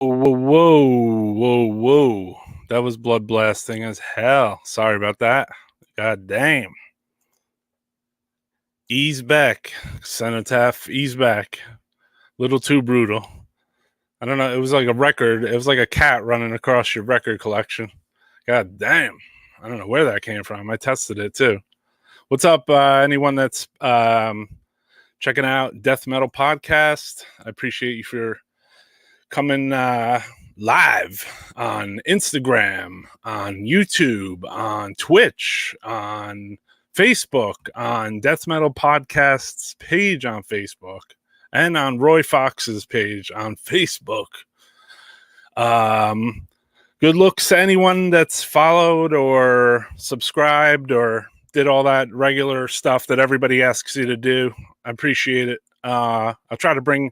Whoa. That was blood blasting as hell. Sorry about that. God damn. Ease back. Cenotaph, ease back. Little too brutal. I don't know. It was like a record. It was like a cat running across your record collection. God damn. I don't know where that came from. I tested it too. What's up, anyone that's checking out Death Metal Podcast? I appreciate you for coming live on Instagram, on YouTube, on Twitch, on Facebook, on Death Metal Podcast's page on Facebook, and on Roy Fox's page on Facebook. Good looks to anyone that's followed or subscribed or did all that regular stuff that everybody asks you to do. I appreciate it. I'll try to bring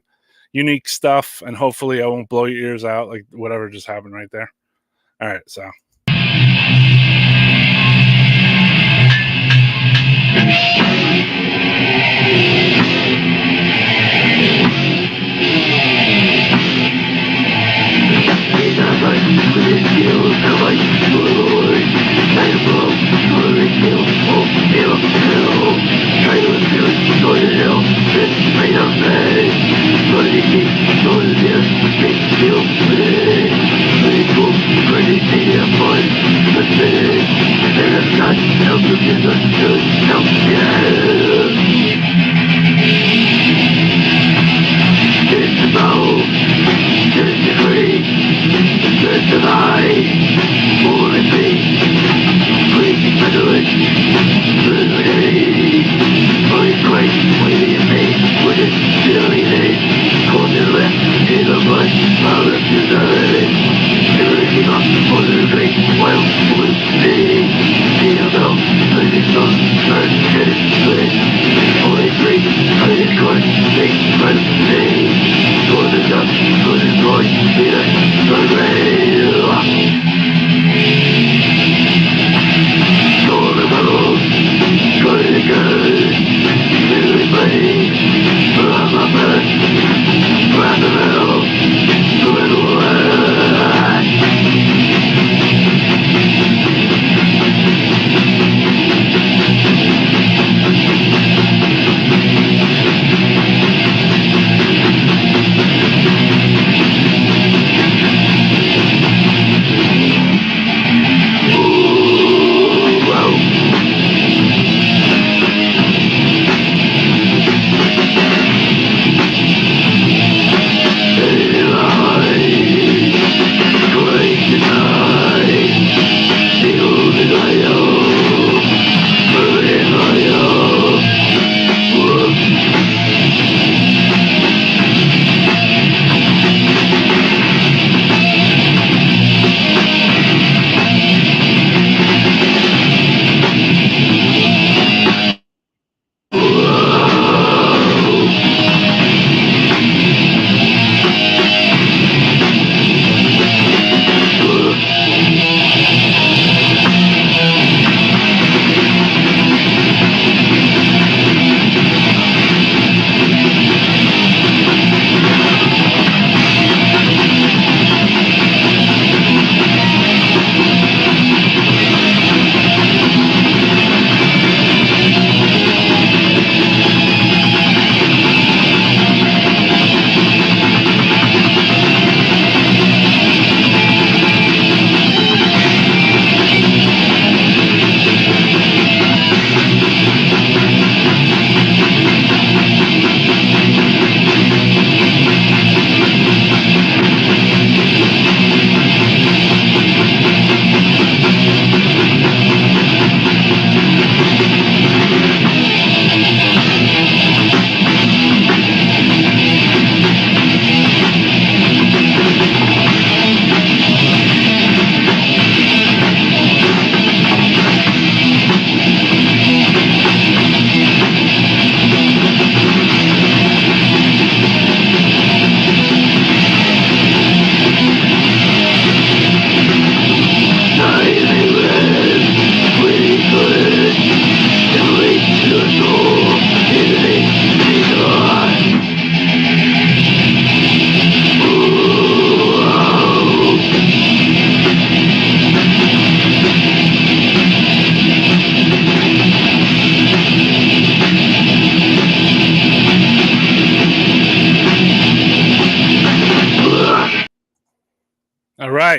unique stuff, and hopefully I won't blow your ears out like whatever just happened right there. All right, so. It's about the decree, the divine.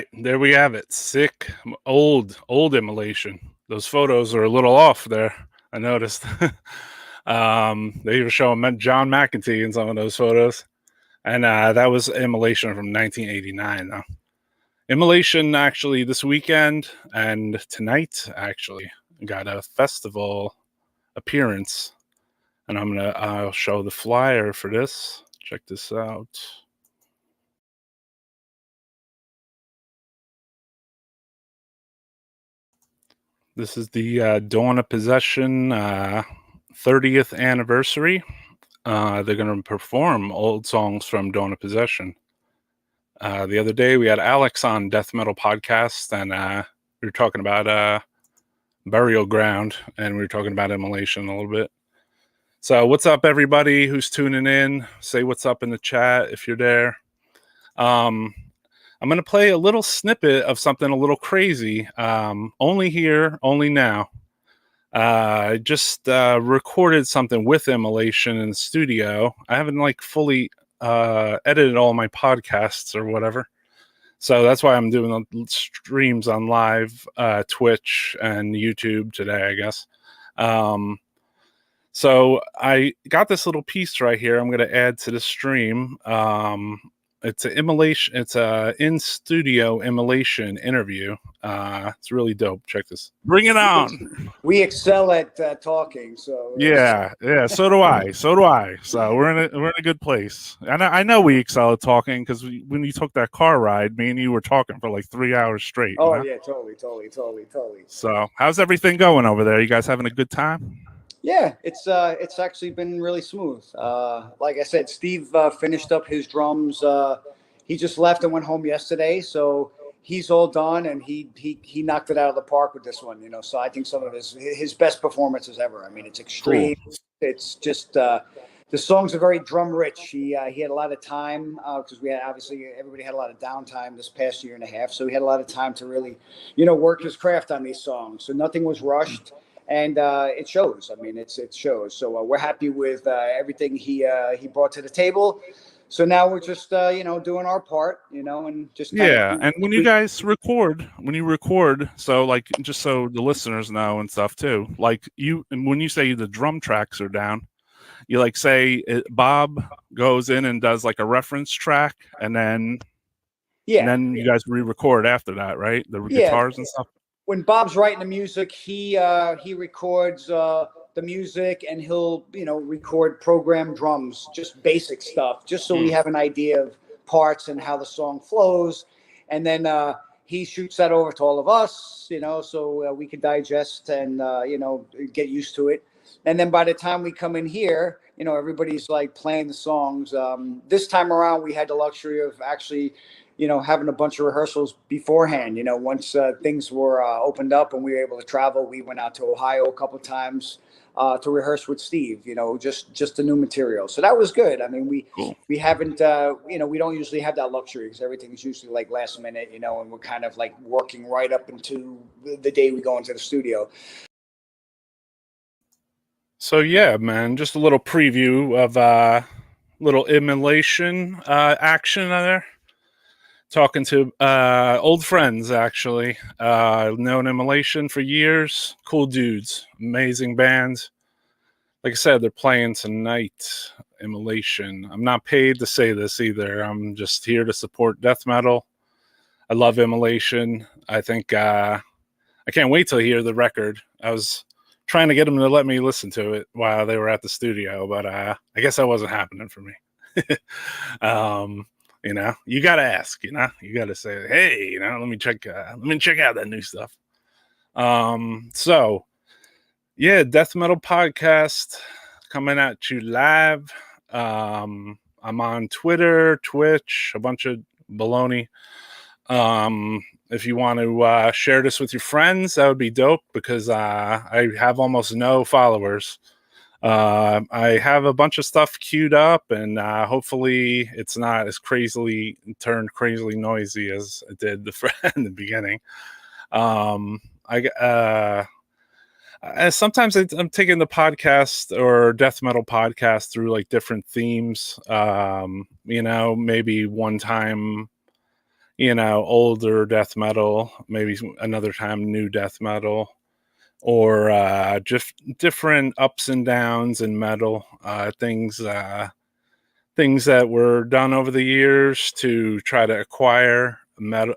right, there we have it. Sick, old Immolation. Those photos are a little off there, I noticed. They were showing John McEntee in some of those photos. And that was Immolation from 1989, though. Immolation, actually, this weekend and tonight, actually, got a festival appearance. And I'll show the flyer for this. Check this out. This is the Dawn of Possession 30th anniversary. They're going to perform old songs from Dawn of Possession. The other day, we had Alex on Death Metal Podcast, and we were talking about Burial Ground, and we were talking about Immolation a little bit. So what's up, everybody who's tuning in? Say what's up in the chat if you're there. I'm going to play a little snippet of something a little crazy. Only here, only now. I just recorded something with Immolation in the studio. I haven't fully edited all my podcasts or whatever. So that's why I'm doing the streams on live Twitch and YouTube today, I guess. So I got this little piece right here I'm going to add to the stream. It's an Immolation. It's a in-studio Immolation interview. It's really dope. Check this. Bring it on. We excel at talking. So yeah. So do I. So we're in a good place. And I know we excel at talking because when you took that car ride, me and you were talking for like 3 hours straight. Oh, you know? Yeah, totally. So how's everything going over there? You guys having a good time? Yeah, it's actually been really smooth. Like I said, Steve finished up his drums. He just left and went home yesterday, so he's all done, and he knocked it out of the park with this one. So I think some of his best performances ever. I mean, it's extreme. Cool. It's just the songs are very drum rich. He had a lot of time because we had everybody had a lot of downtime this past year and a half, so he had a lot of time to really work his craft on these songs. So nothing was rushed. And it shows. I mean, it shows. So we're happy with everything he brought to the table. So now we're just doing our part, and just and when you guys record, so just so the listeners know and stuff too, and when you say the drum tracks are down, you say Bob goes in and does a reference track, and then you guys re-record after that, right? The guitars and stuff. When Bob's writing the music, he records the music, and he'll record program drums, just basic stuff, just so we have an idea of parts and how the song flows, and then he shoots that over to all of us, so we can digest and get used to it. And then by the time we come in here, everybody's playing the songs. This time around, we had the luxury of actually having a bunch of rehearsals beforehand. Once things were opened up and we were able to travel, we went out to Ohio a couple of times to rehearse with Steve, just the new material. So that was good. I mean, we haven't, we don't usually have that luxury because everything's usually last minute, and we're kind of working right up into the day we go into the studio. So yeah, man, just a little preview of little Immolation action there. Talking to old friends, actually. Known Immolation for years. Cool dudes. Amazing band. Like I said, they're playing tonight. Immolation. I'm not paid to say this either. I'm just here to support death metal. I love Immolation. I think I can't wait till I hear the record. I was trying to get them to let me listen to it while they were at the studio, but I guess that wasn't happening for me. You gotta ask. You gotta say, hey, let me check out that new stuff. So yeah, Death Metal Podcast coming at you live. I'm on Twitter, Twitch, a bunch of baloney. If you want to share this with your friends, that would be dope because I have almost no followers. I have a bunch of stuff queued up, and hopefully it's not as crazily noisy as it did in the beginning. Sometimes I'm taking the podcast or death metal podcast through different themes. Maybe one time, older death metal, maybe another time new death metal, or just different ups and downs in metal, things that were done over the years to try to acquire metal,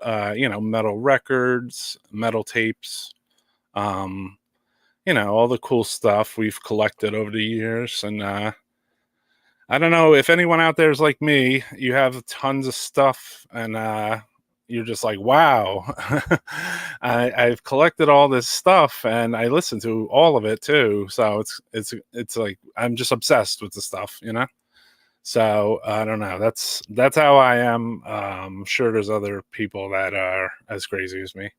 metal records, metal tapes, all the cool stuff we've collected over the years. And I don't know if anyone out there is like me, you have tons of stuff and you're just like, wow, I've collected all this stuff and I listen to all of it too. So it's like, I'm just obsessed with the stuff, So I don't know. That's how I am. I'm sure there's other people that are as crazy as me.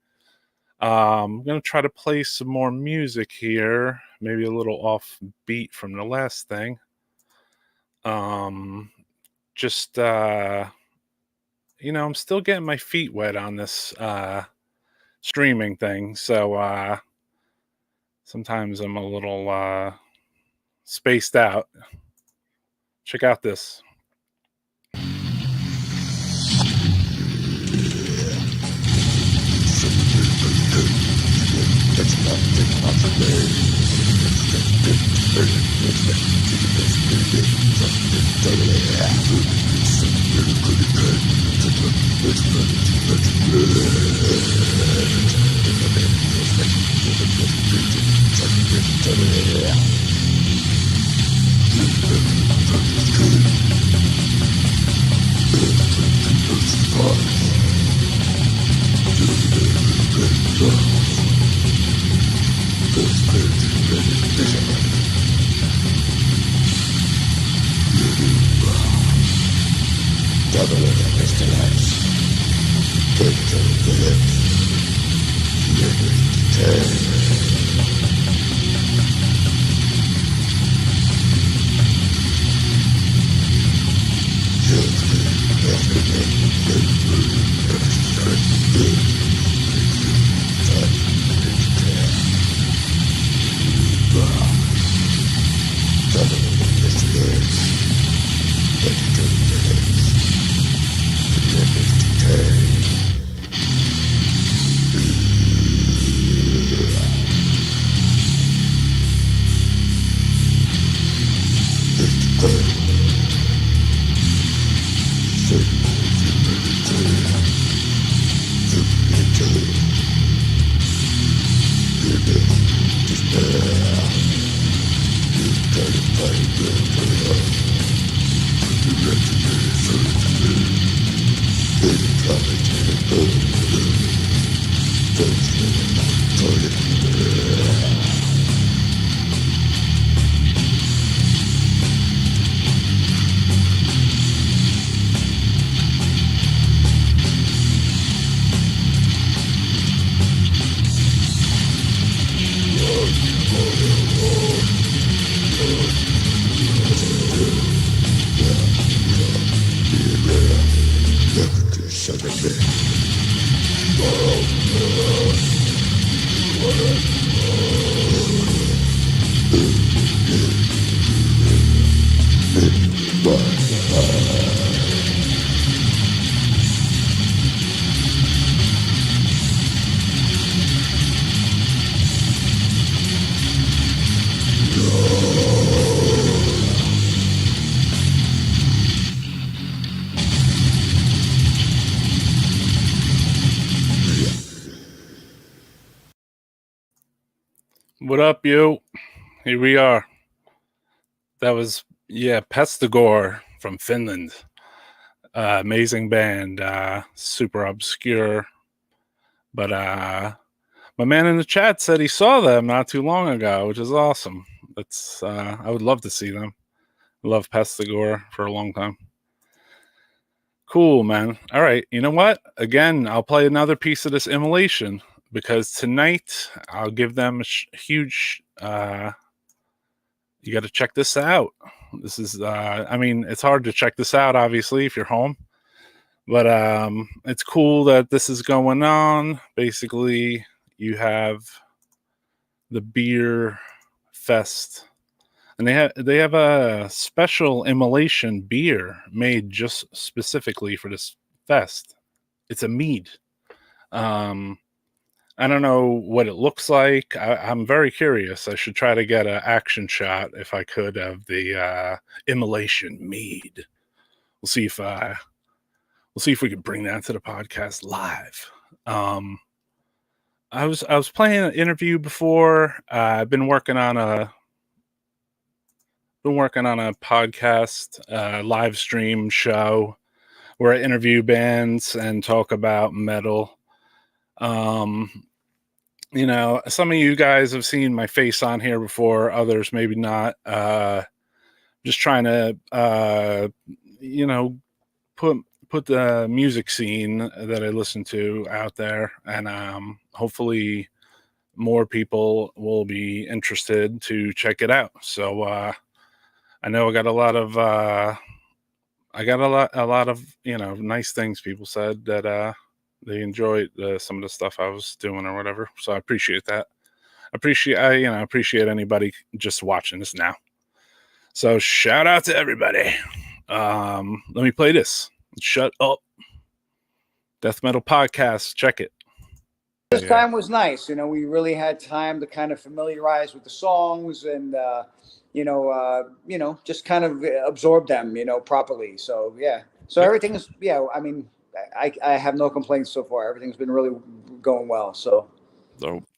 I'm gonna try to play some more music here, maybe a little off beat from the last thing. Just I'm still getting my feet wet on this streaming thing, so sometimes I'm a little spaced out. Check out this. What up, you? Here we are. That was, Pestigore from Finland. Amazing band, super obscure. But my man in the chat said he saw them not too long ago, which is awesome. That's I would love to see them. Love Pestigore for a long time. Cool, man. All right, you know what? Again, I'll play another piece of this Immolation because tonight I'll give them a huge. You got to check this out. This is, it's hard to check this out, obviously, if you're home. But it's cool that this is going on. Basically, you have the beer fest. And they have a special Immolation beer made just specifically for this fest. It's a mead. I don't know what it looks like. I'm very curious. I should try to get an action shot if I could of the Immolation mead. We'll see if we can bring that to the podcast live. I was playing an interview before. I've been working on a podcast live stream show where I interview bands and talk about metal. Some of you guys have seen my face on here before, others maybe not. Just trying to put the music scene that I listen to out there, and hopefully more people will be interested to check it out. So I know I got a lot of nice things people said that they enjoyed some of the stuff I was doing or whatever. So I appreciate that. I appreciate anybody just watching this now. So shout out to everybody. Let me play this. Shut up. Death Metal Podcast. Check it. This time was nice. We really had time to kind of familiarize with the songs and, just kind of absorb them, properly. So, yeah. So everything is, I mean, I have no complaints so far. Everything's been really going well. So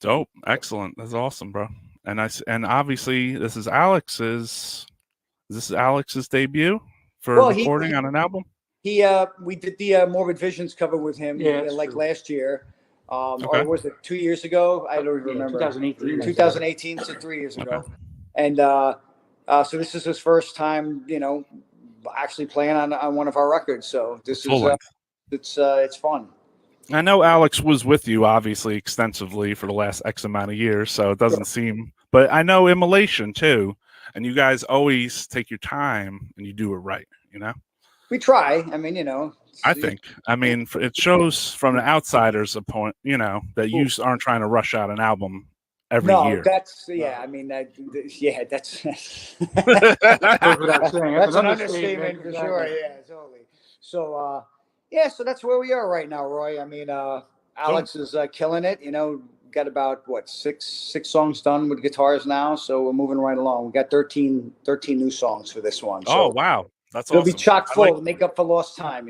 dope. Excellent. That's awesome, bro. And obviously this is Alex's debut for recording on an album. We did the Morbid Visions cover with him last year. Or was it 2 years ago? I don't remember. 2018, so 3 years ago. And so this is his first time, actually playing on one of our records. So this is it's fun. I know Alex was with you obviously extensively for the last X amount of years, so it doesn't seem. But I know Immolation too, and you guys always take your time and you do it right. We try. I mean, it shows from the outsider's point, that you aren't trying to rush out an album every year. No, that's I mean, that's that's an understatement for sure. Yeah, totally. So, so that's where we are right now, Roy. I mean, Alex is killing it. Got about six songs done with guitars now, so we're moving right along. We got 13 new songs for this one. So oh wow, that's awesome. It'll be chock full to make up for lost time.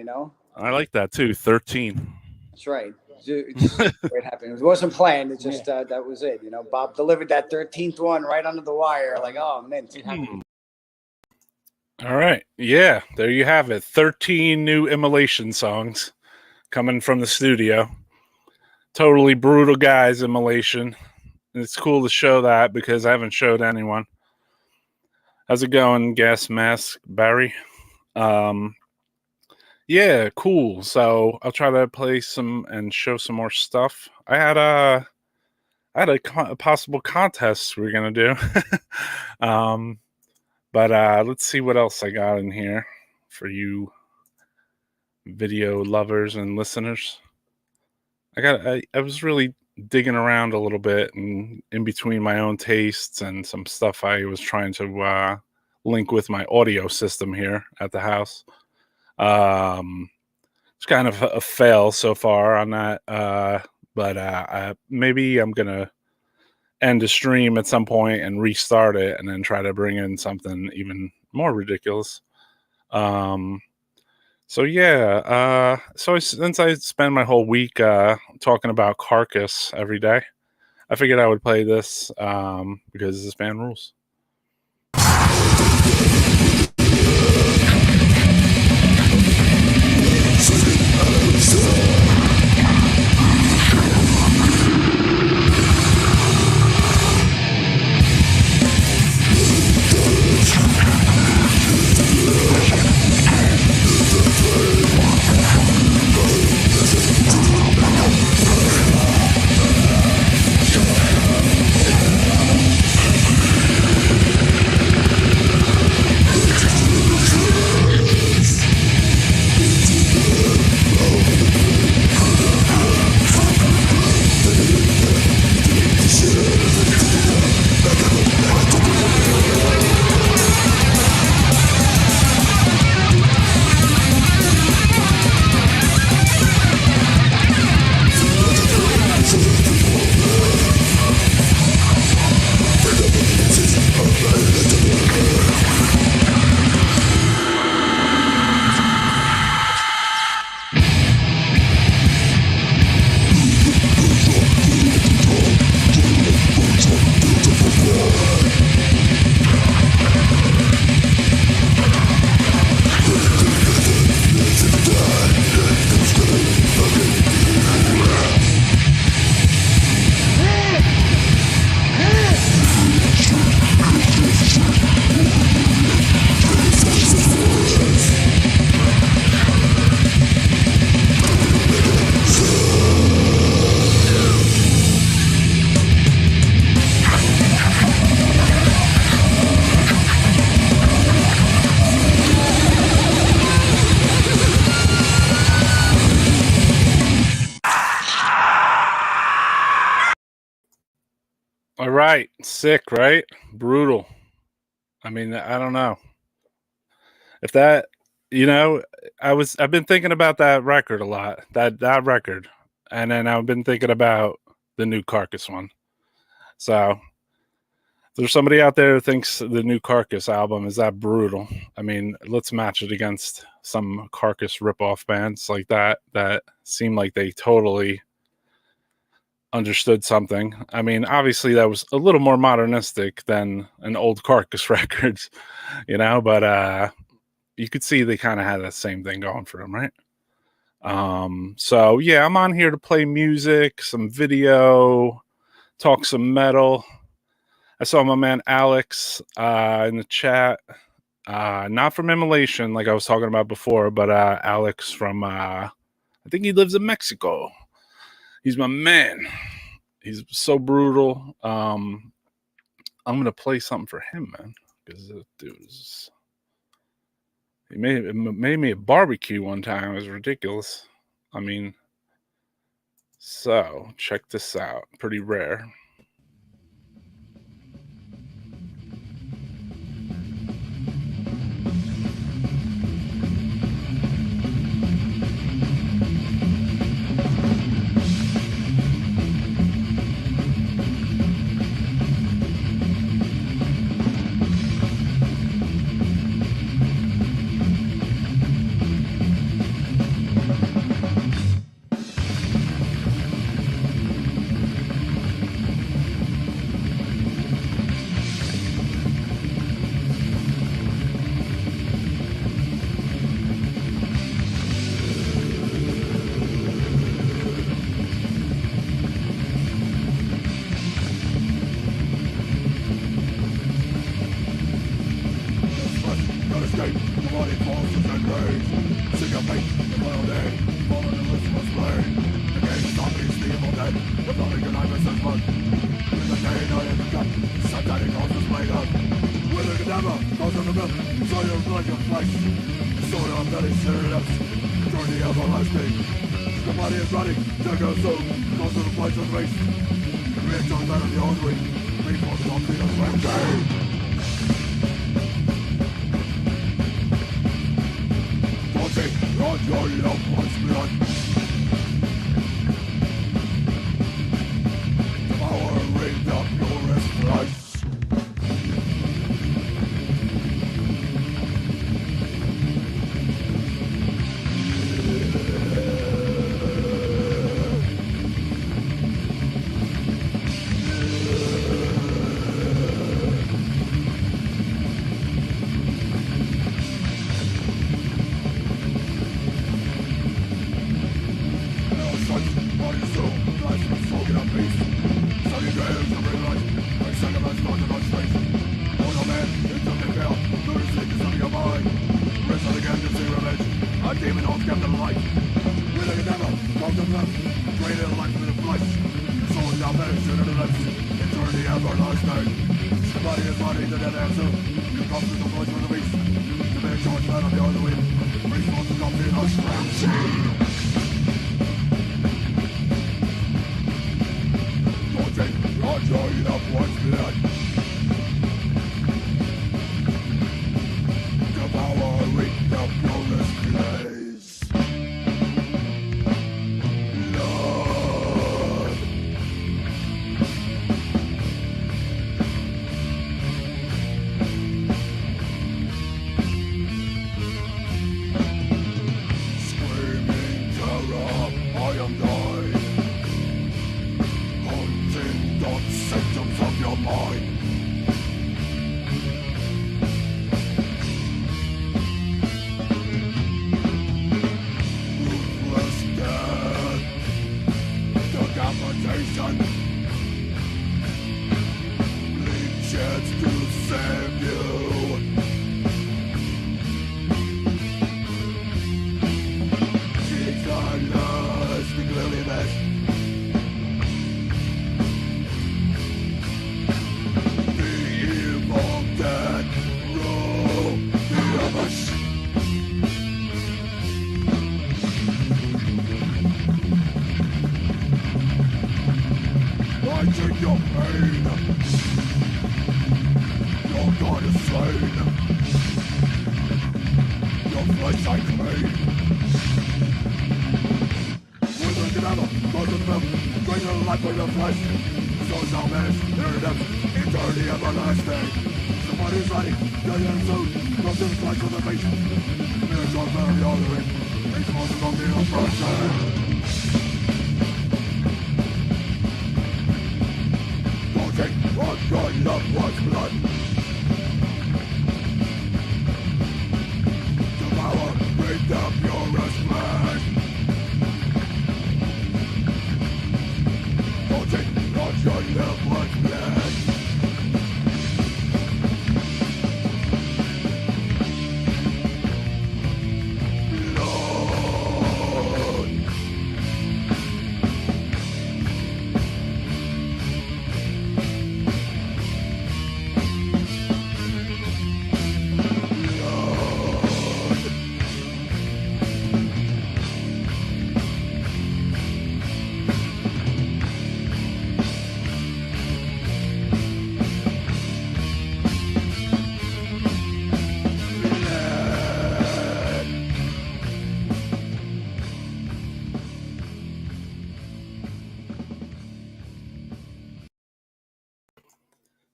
I like that too. 13. That's right. It happened. It wasn't planned. It just that was it. Bob delivered that 13th one right under the wire. Like, oh man. All right. Yeah, there you have it. 13 new Immolation songs coming from the studio. Totally brutal guys, Immolation. And it's cool to show that because I haven't showed anyone. How's it going, Gas Mask Barry? Yeah, cool. So I'll try to play some and show some more stuff. I had a possible contest we were gonna do. But let's see what else I got in here for you video lovers and listeners. I was really digging around a little bit and in between my own tastes and some stuff I was trying to link with my audio system here at the house. It's kind of a fail so far on that, but maybe I'm gonna end the stream at some point and restart it and then try to bring in something even more ridiculous. So since I spend my whole week talking about Carcass every day, I figured I would play this because this band rules. All right. Sick, right? Brutal. I mean, I don't know. If that, I've been thinking about that record a lot. That record. And then I've been thinking about the new Carcass one. So if there's somebody out there who thinks the new Carcass album is that brutal, I mean, let's match it against some Carcass ripoff bands like that seem like they totally understood something. I mean, obviously that was a little more modernistic than an old Carcass records, but you could see they kind of had that same thing going for them, right? So yeah, I'm on here to play music, some video, talk some metal. I saw my man Alex in the chat, not from Immolation like I was talking about before, but Alex from I think he lives in Mexico. He's my man. He's so brutal. I'm gonna play something for him, man, because this dude is. He made me a barbecue one time. It was ridiculous. I mean, so check this out. Pretty rare.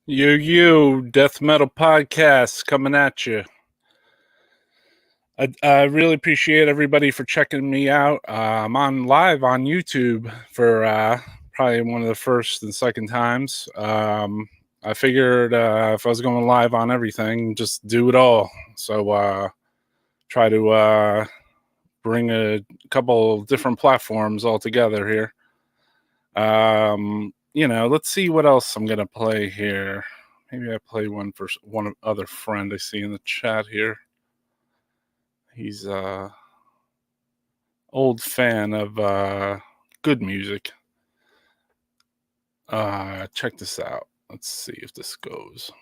You Death Metal Podcast coming at you. I really appreciate everybody for checking me out. I'm on live on YouTube for probably one of the first and second times. I figured if I was going live on everything, just do it all. So try to bring a couple different platforms all together here. Let's see what else I'm gonna play here. Maybe I play one for one other friend I see in the chat here. He's old fan of good music. Check this out. Let's see if this goes.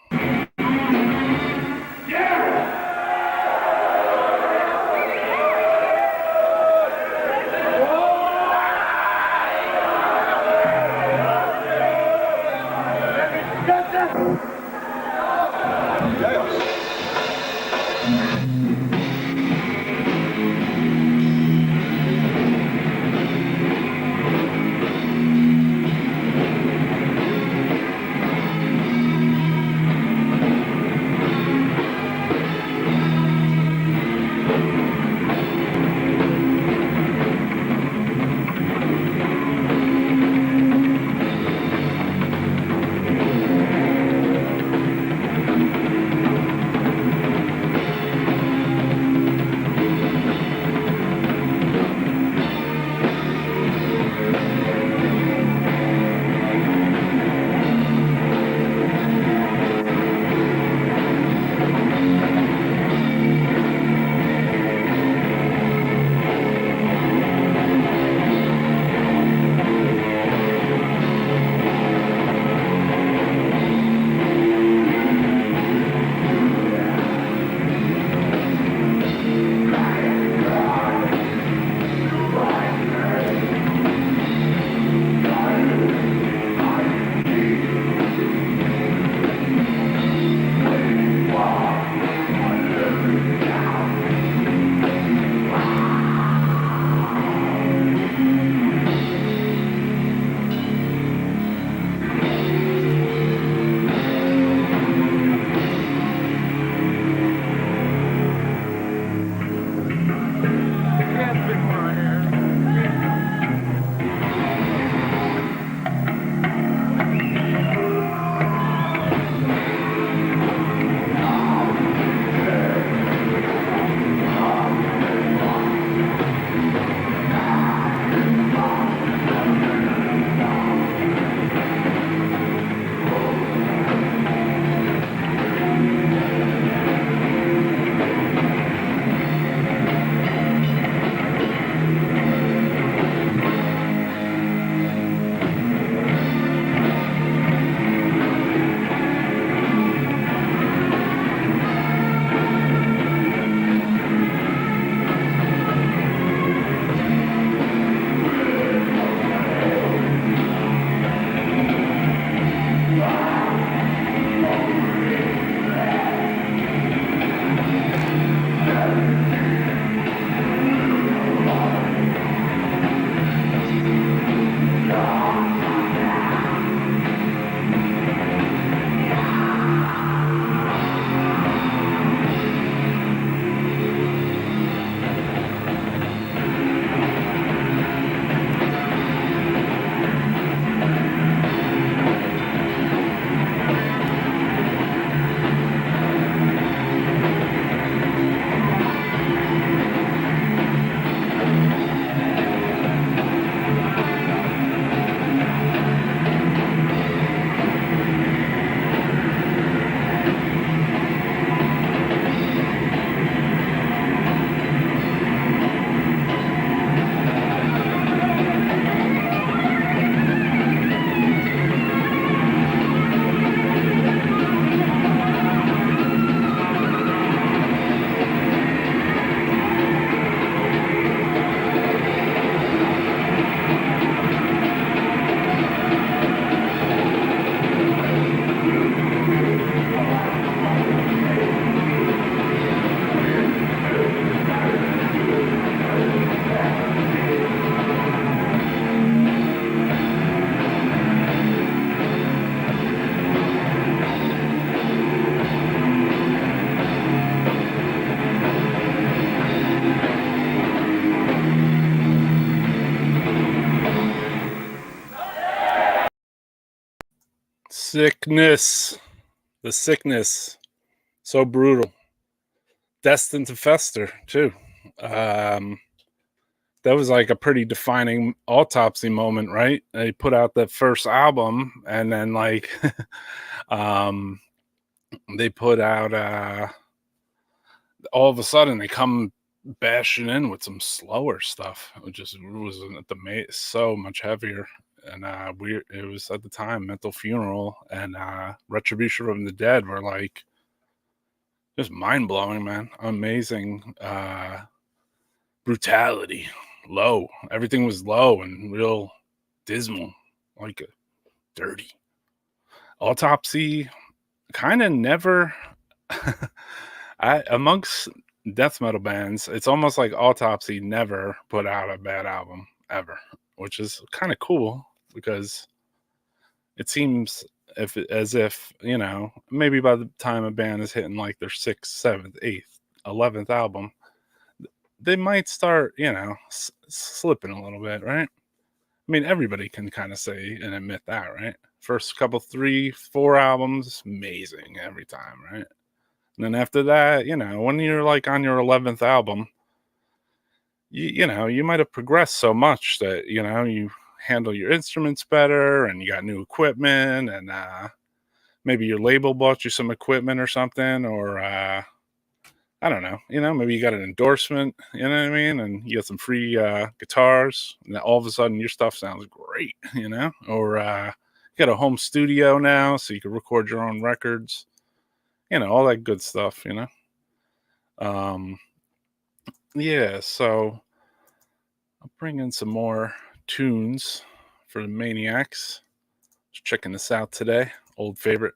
Sickness. The sickness. So brutal. Destined to fester, too. That was like a pretty defining Autopsy moment, right? They put out that first album, and then like they put out all of a sudden they come bashing in with some slower stuff, which just was so much heavier. And it was at the time Mental Funeral and Retribution from the Dead were like just mind-blowing, man. Amazing brutality. Low. Everything was low and real dismal, like dirty. Autopsy kind of never amongst death metal bands, it's almost like Autopsy never put out a bad album ever, which is kind of cool because it seems as if, you know, maybe by the time a band is hitting like their 6th, 7th, 8th, 11th album, they might start, you know, slipping a little bit, right? I mean, everybody can kind of say and admit that, right? First couple, 3, 4 albums, amazing every time, right? And then after that, you know, when you're like on your 11th album, you know, you might have progressed so much that, you know, you handle your instruments better and you got new equipment and maybe your label bought you some equipment or something, or I don't know, you know, maybe you got an endorsement, you know what I mean? And you got some free guitars, and all of a sudden your stuff sounds great, you know? Or you got a home studio now, so you can record your own records, you know, all that good stuff, you know? Yeah, so I'll bring in some more tunes for the Maniacs. Just checking this out today. Old favorite.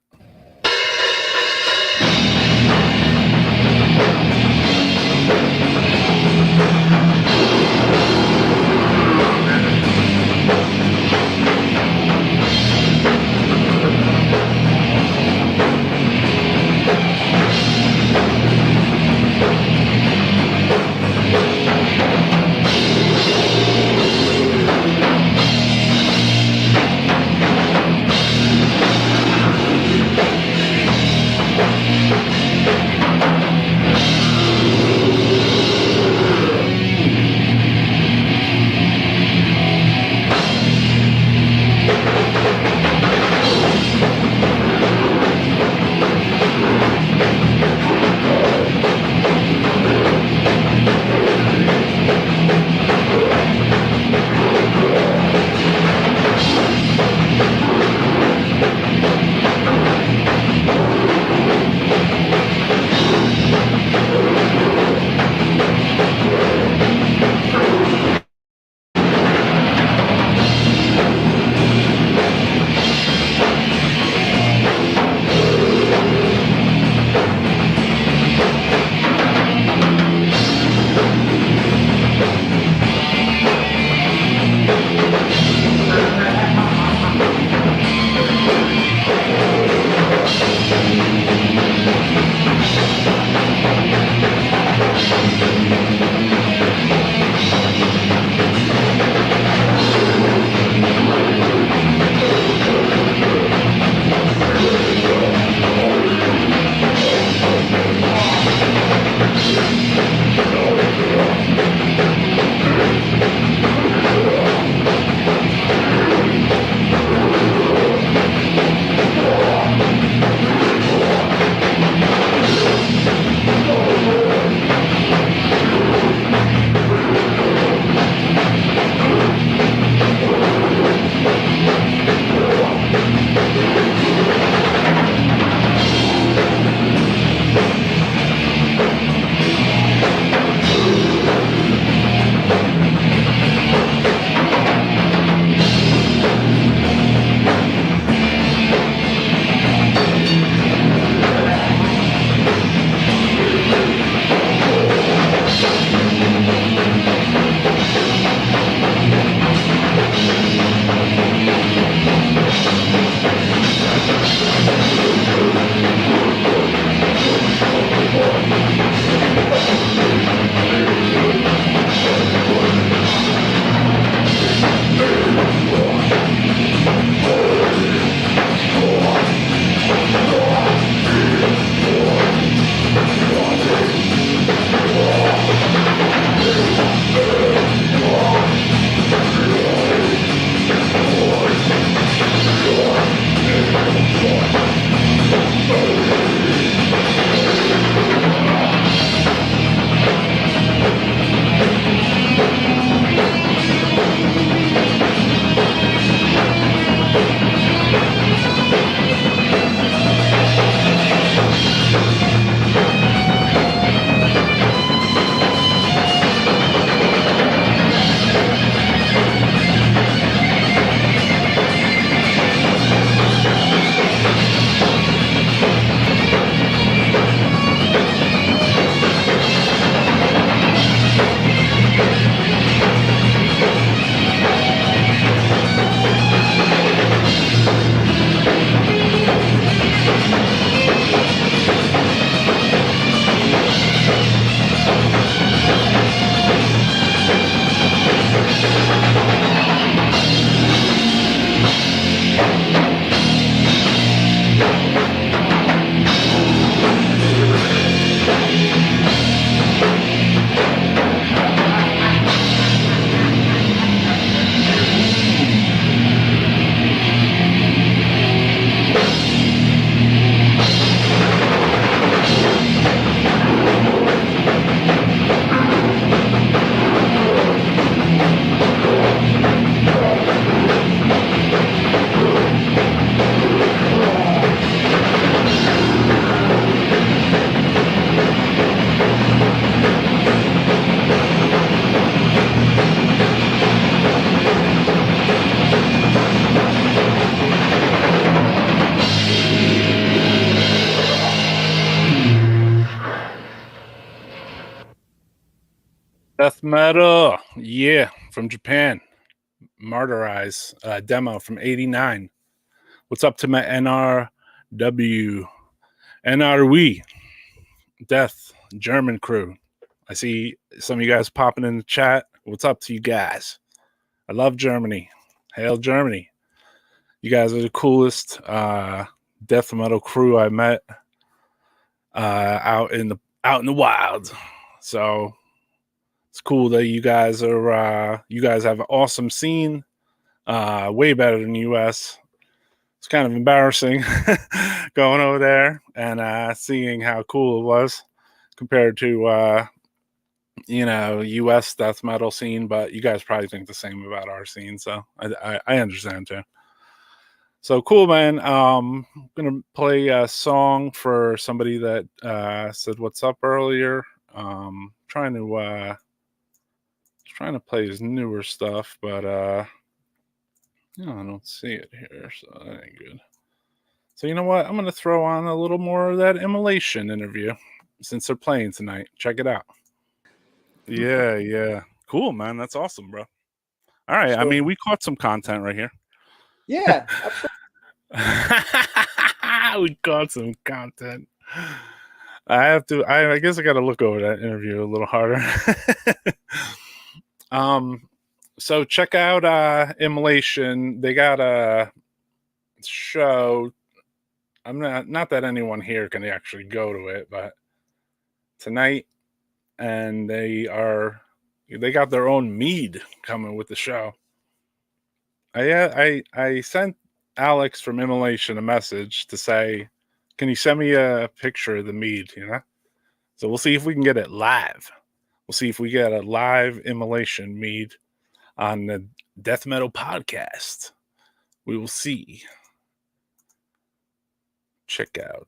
Death metal, yeah, from Japan. Martyrize demo from '89. What's up to my NRW, NRW, Death German crew? I see some of you guys popping in the chat. What's up to you guys? I love Germany. Hail Germany! You guys are the coolest death metal crew I met out in the wild. So it's cool that you guys are you guys have an awesome scene, way better than the US. It's kind of embarrassing going over there and seeing how cool it was compared to US death metal scene, but you guys probably think the same about our scene, so I understand too. So cool, man. I'm gonna play a song for somebody that said what's up earlier. Trying to play his newer stuff, but I don't see it here, so that ain't good. So you know what? I'm gonna throw on a little more of that Immolation interview since they're playing tonight. Check it out. Yeah. Cool, man. That's awesome, bro. All right. So, I mean, we caught some content right here. Yeah. We caught some content. I guess I got to look over that interview a little harder. So check out Immolation. They got a show. I'm not that anyone here can actually go to it, but tonight, and they got their own mead coming with the show. I sent Alex from Immolation a message to say, can you send me a picture of the mead, So we'll see if we can get it live. We'll see if we get a live Immolation mead on the Death Metal Podcast. We will see. Check out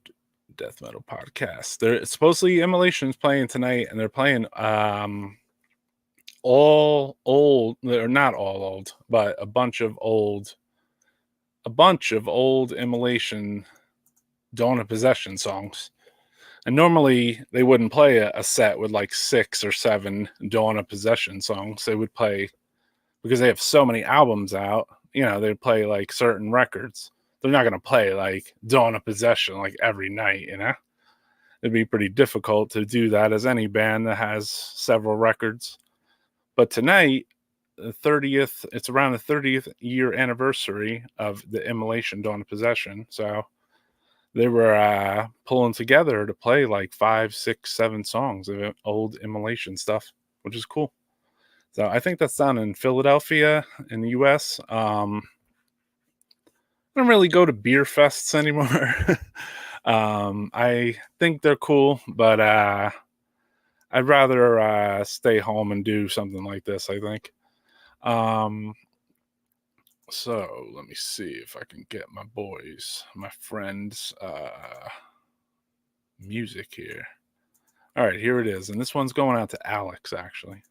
Death Metal Podcast. They're supposedly Immolation's playing tonight, and they're playing all old. They're not all old, but a bunch of old Immolation Dawn of Possession songs. And normally they wouldn't play a set with like 6 or 7 Dawn of Possession songs. They would play, because they have so many albums out, they'd play like certain records. They're not going to play like Dawn of Possession like every night, It'd be pretty difficult to do that as any band that has several records. But tonight, it's around the 30th year anniversary of the Immolation Dawn of Possession. So they were pulling together to play like 5, 6, 7 songs of old Immolation stuff, which is cool. So I think that's down in Philadelphia in the US. I don't really go to beer fests anymore. I think they're cool, but I'd rather stay home and do something like this, I think. So let me see if I can get my friends' music here. All right, here it is. And this one's going out to Alex, actually.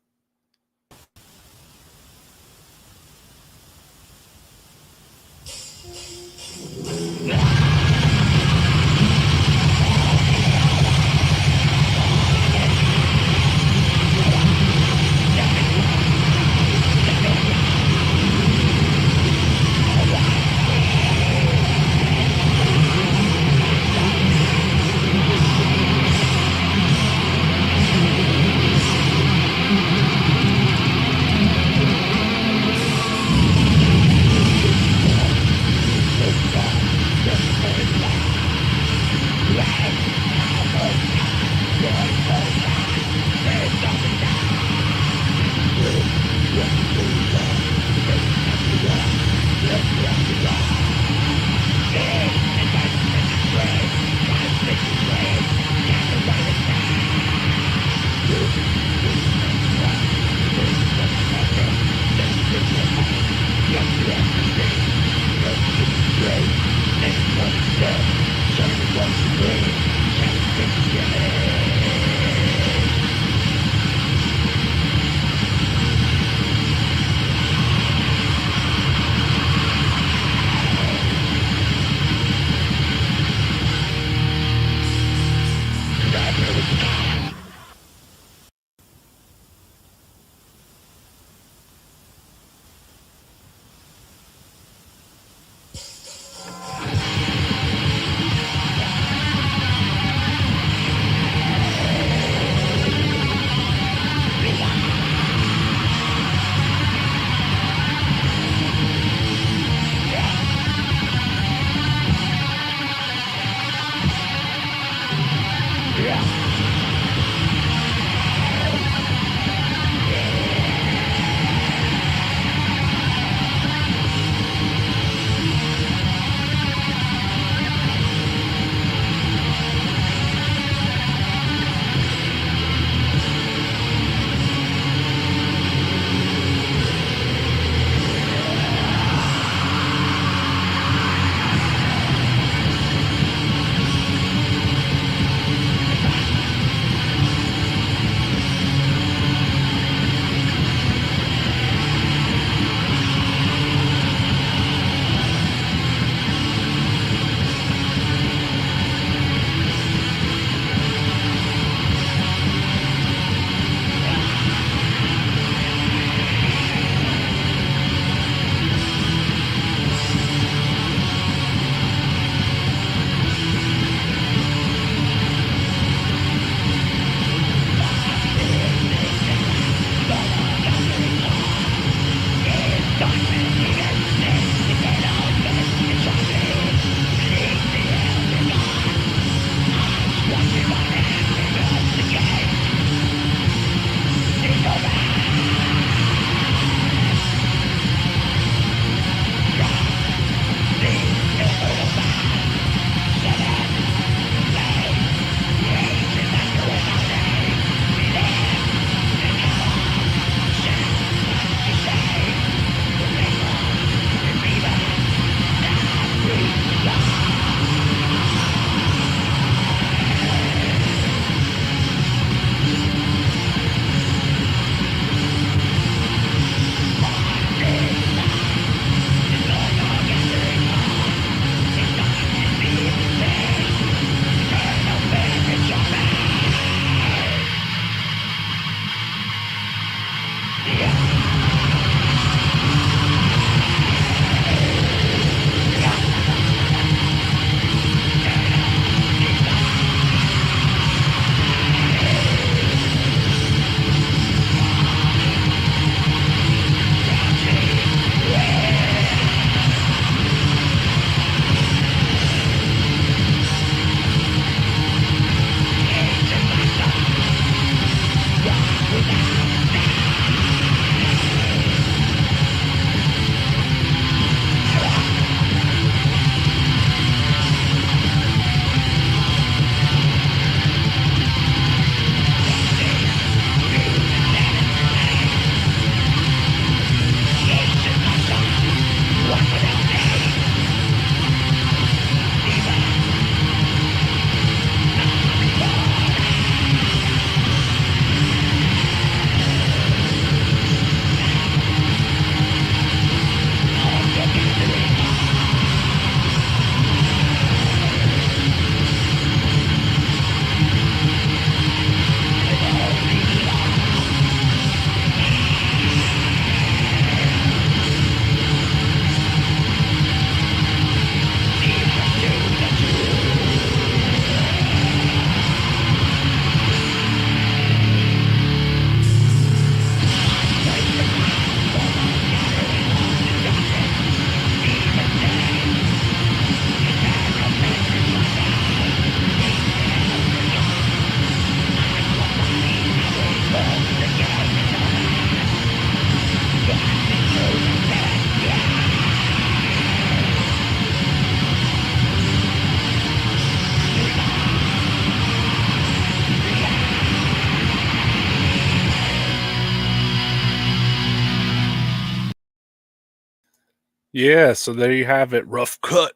Yeah, so there you have it. Rough Cut,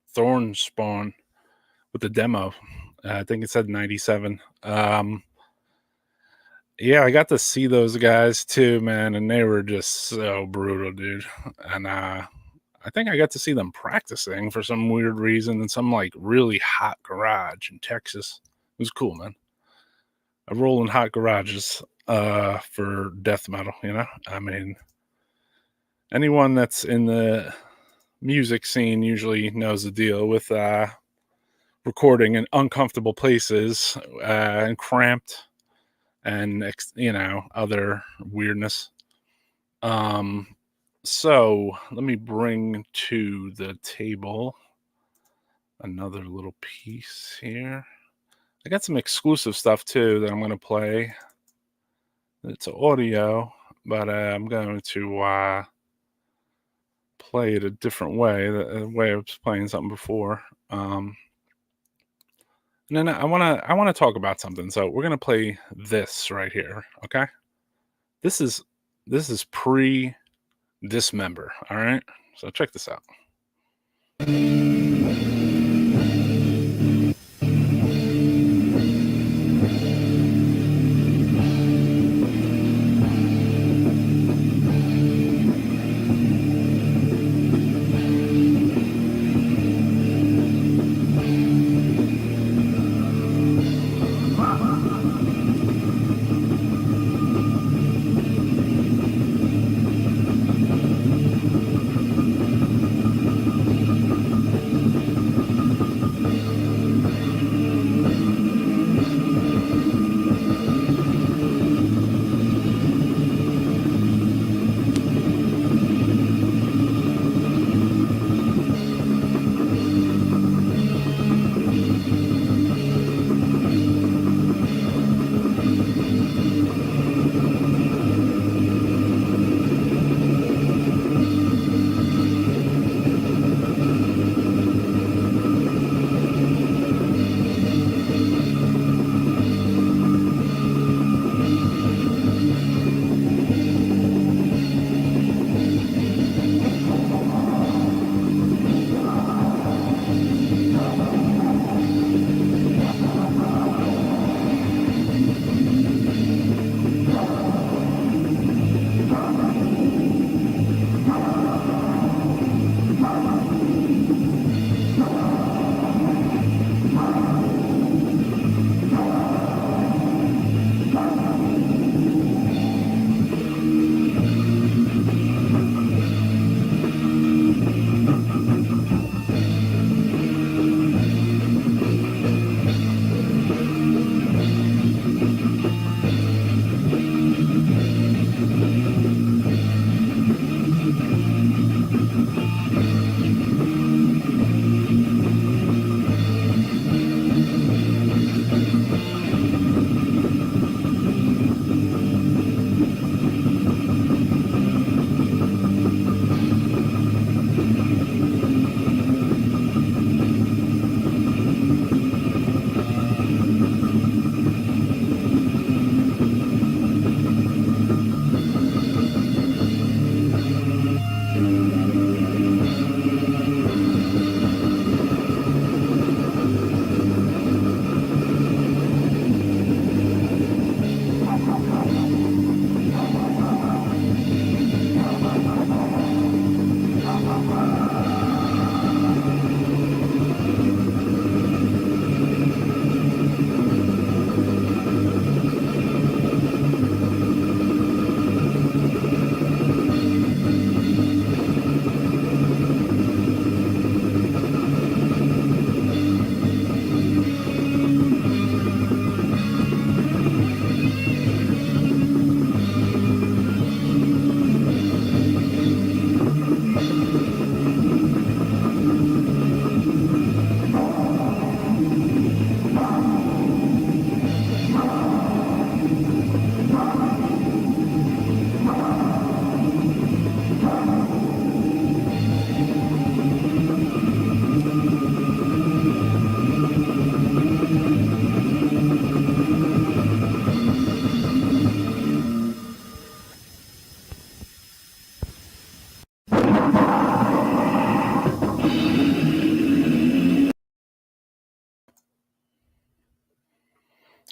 Thorn Spawn with the demo. I think it said 97. Yeah, I got to see those guys too, man, and they were just so brutal, dude. And I think I got to see them practicing for some weird reason in some like really hot garage in Texas. It was cool, man. I roll in hot garages for death metal, you know? I mean, anyone that's in the music scene usually knows the deal with recording in uncomfortable places and cramped and other weirdness. So let me bring to the table another little piece here. I got some exclusive stuff too that I'm going to play. It's audio, but I'm going to play it a different way, the way I was playing something before. And then I want to talk about something. So we're going to play this right here, okay? This is pre Dismember, all right? So check this out.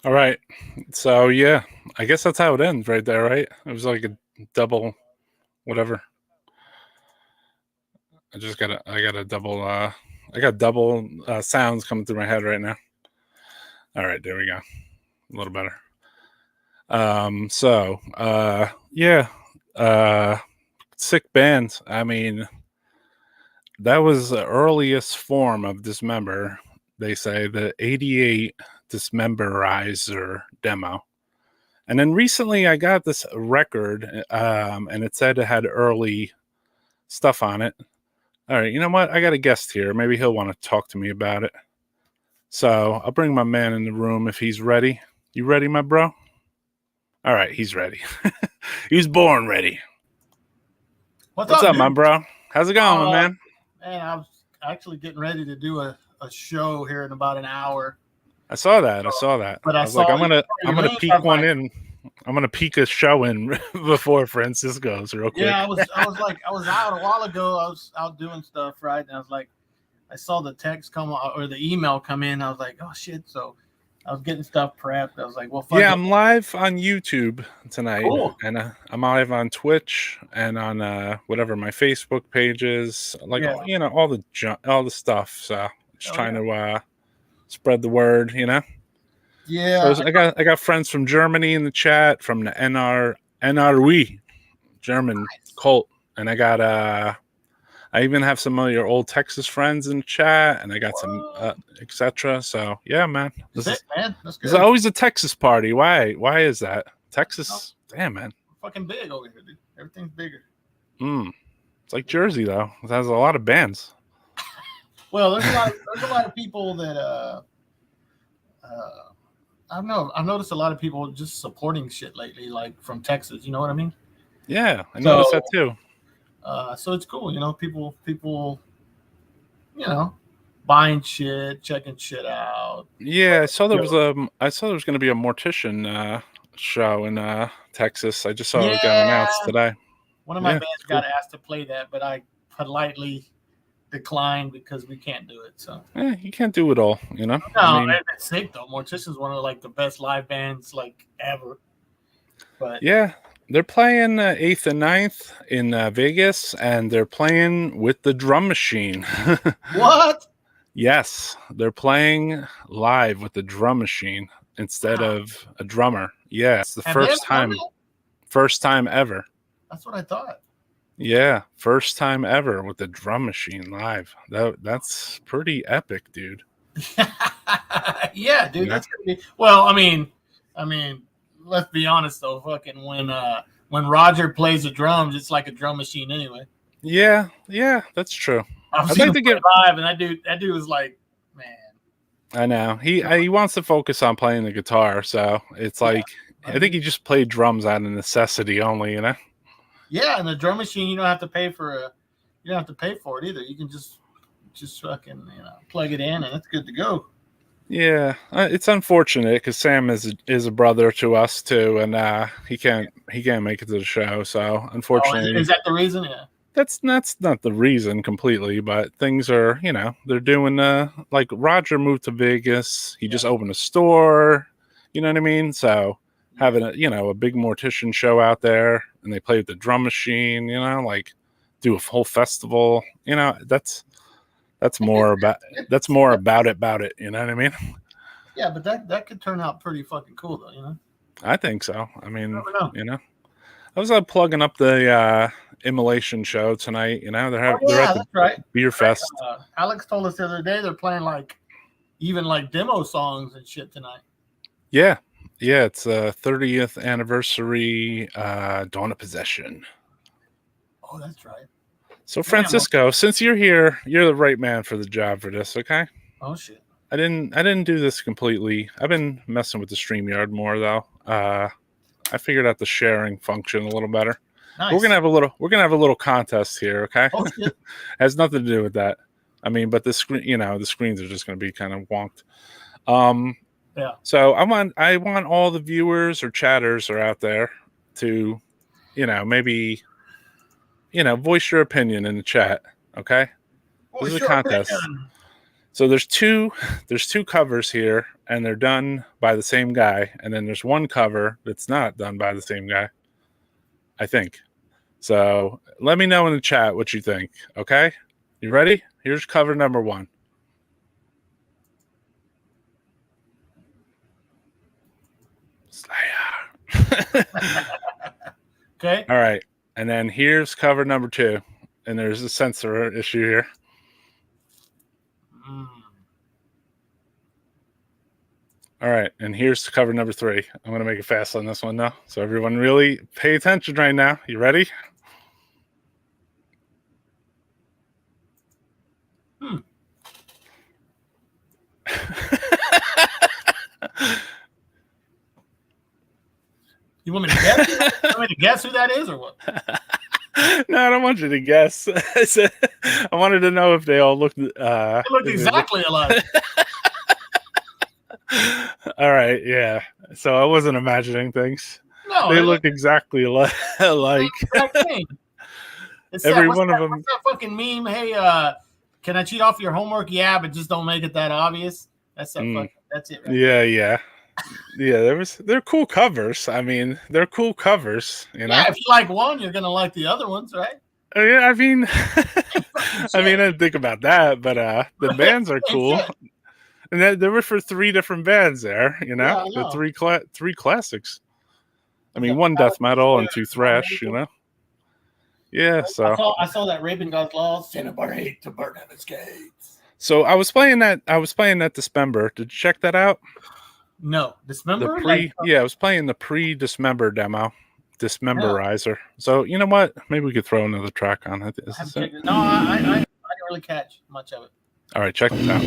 All right. So yeah, I guess that's how it ends right there, right? It was like a double whatever. I got double sounds coming through my head right now. All right, there we go. A little better. Yeah. Sick bands. I mean, that was the earliest form of dismember. They say the 88 dismemberizer demo. And then recently I got this record, and it said it had early stuff on it. All right, you know what? I got a guest here. Maybe he'll want to talk to me about it. So I'll bring my man in the room if he's ready. You ready, my bro? All right, he's ready. He was born ready. What's up, my bro? How's it going, man? Man, I was actually getting ready to do a show here in about an hour. I saw that. But I was like, I'm gonna peek one in. I'm gonna peek a show in before Francisco's real quick. Yeah, I was out a while ago. I was out doing stuff, right? And I was like, I saw the text come or the email come in. I was like, oh shit! So I was getting stuff prepped. I was like, well, fuck yeah, it. I'm live on YouTube tonight, cool. And I'm live on Twitch and on whatever my Facebook page is, like all the stuff. So just trying to spread the word, Yeah, so I got friends from Germany in the chat, from the NRW German cult, and I got I even have some of your old Texas friends in the chat, and I got some etc. So yeah, man, That's good. There's always a Texas party. Why is that? Texas, damn man, fucking big over here, dude. Everything's bigger. It's like Jersey though. It has a lot of bands. Well, there's a lot of people that I don't know. I've noticed a lot of people just supporting shit lately, like from Texas. You know what I mean? Yeah, I noticed that too. So it's cool, people, buying shit, checking shit out. Yeah, I saw there was going to be a mortician show in Texas. I just saw it got announced today. One of my bands got asked to play that, but I politely declined because we can't do it. So you can't do it all, No, I mean, it's sick though. Mortician's one of like the best live bands like ever. But yeah, they're playing 8th and 9th in Vegas, and they're playing with the drum machine. What? Yes, they're playing live with the drum machine instead of a drummer. Yeah, it's the first time ever. That's what I thought. Yeah, first time ever with the drum machine live. That's pretty epic, dude. Yeah, dude. Yeah. That's gonna be. Well, I mean, let's be honest though. Fucking when Roger plays the drums, it's like a drum machine anyway. Yeah, that's true. I'd like to get live, and that dude was like, man. I know he wants to focus on playing the guitar, so it's like I think he just played drums out of necessity only, Yeah, and the drum machine you don't have to pay for it either. You can just fucking plug it in and it's good to go. Yeah, it's unfortunate because Sam is a brother to us too, and he can't make it to the show. So unfortunately, is that the reason? Yeah, that's not the reason completely, but things are they're doing like Roger moved to Vegas. He just opened a store. You know what I mean? So having a big mortician show out there, and they play with the drum machine, like do a whole festival, that's more about it, you know what I mean? Yeah, but that could turn out pretty fucking cool though, I think so. I mean, I was plugging up the Immolation show tonight, they're at the beer fest. Alex told us the other day they're playing even demo songs and shit tonight. Yeah, it's a 30th anniversary Dawn of Possession. Oh, that's right. So Francisco, since you're here, you're the right man for the job for this, okay? Oh shit. I didn't do this completely. I've been messing with the StreamYard more though. I figured out the sharing function a little better. Nice. We're gonna have a little contest here, okay? Oh, shit. Has nothing to do with that. I mean, but the screen, the screens are just gonna be kind of wonked. Yeah. So I want all the viewers or chatters are out there to, maybe, voice your opinion in the chat. Okay. This is a contest. So there's two covers here, and they're done by the same guy, and then there's one cover that's not done by the same guy, I think. So let me know in the chat what you think. Okay, you ready? Here's cover number 1. Slayer. Okay. All right, and then here's cover number 2, and there's a censor issue here. All right, and here's cover number 3. I'm going to make it fast on this one now. So everyone really pay attention right now. You ready? You want me to guess? You want me to guess who that is or what? No, I don't want you to guess. I wanted to know if they all looked... They look exactly alike. All right, yeah. So I wasn't imagining things. No, They look exactly alike. It's Every what's one of that, them. What's that fucking meme? Hey, can I cheat off your homework? Yeah, but just don't make it that obvious. That's that. That's it. Right? Yeah. They're cool covers. I mean, they're cool covers. You know. Yeah, if you like one, you're gonna like the other ones, right? Yeah, I mean, I didn't think about that, but the bands are cool, and they were for 3 different bands there. You know, Yeah, the three classics. I mean, 1 death metal and 2 thrash. You know. Yeah, so I saw that Raven God's Laws, send a hate to burn at its gates. So I was playing that Dismember. Did you check that out? No, Dismember. I was playing the pre-Dismember demo, Dismemberizer. So you know what? Maybe we could throw another track on it. No, I didn't really catch much of it. All right, check this out.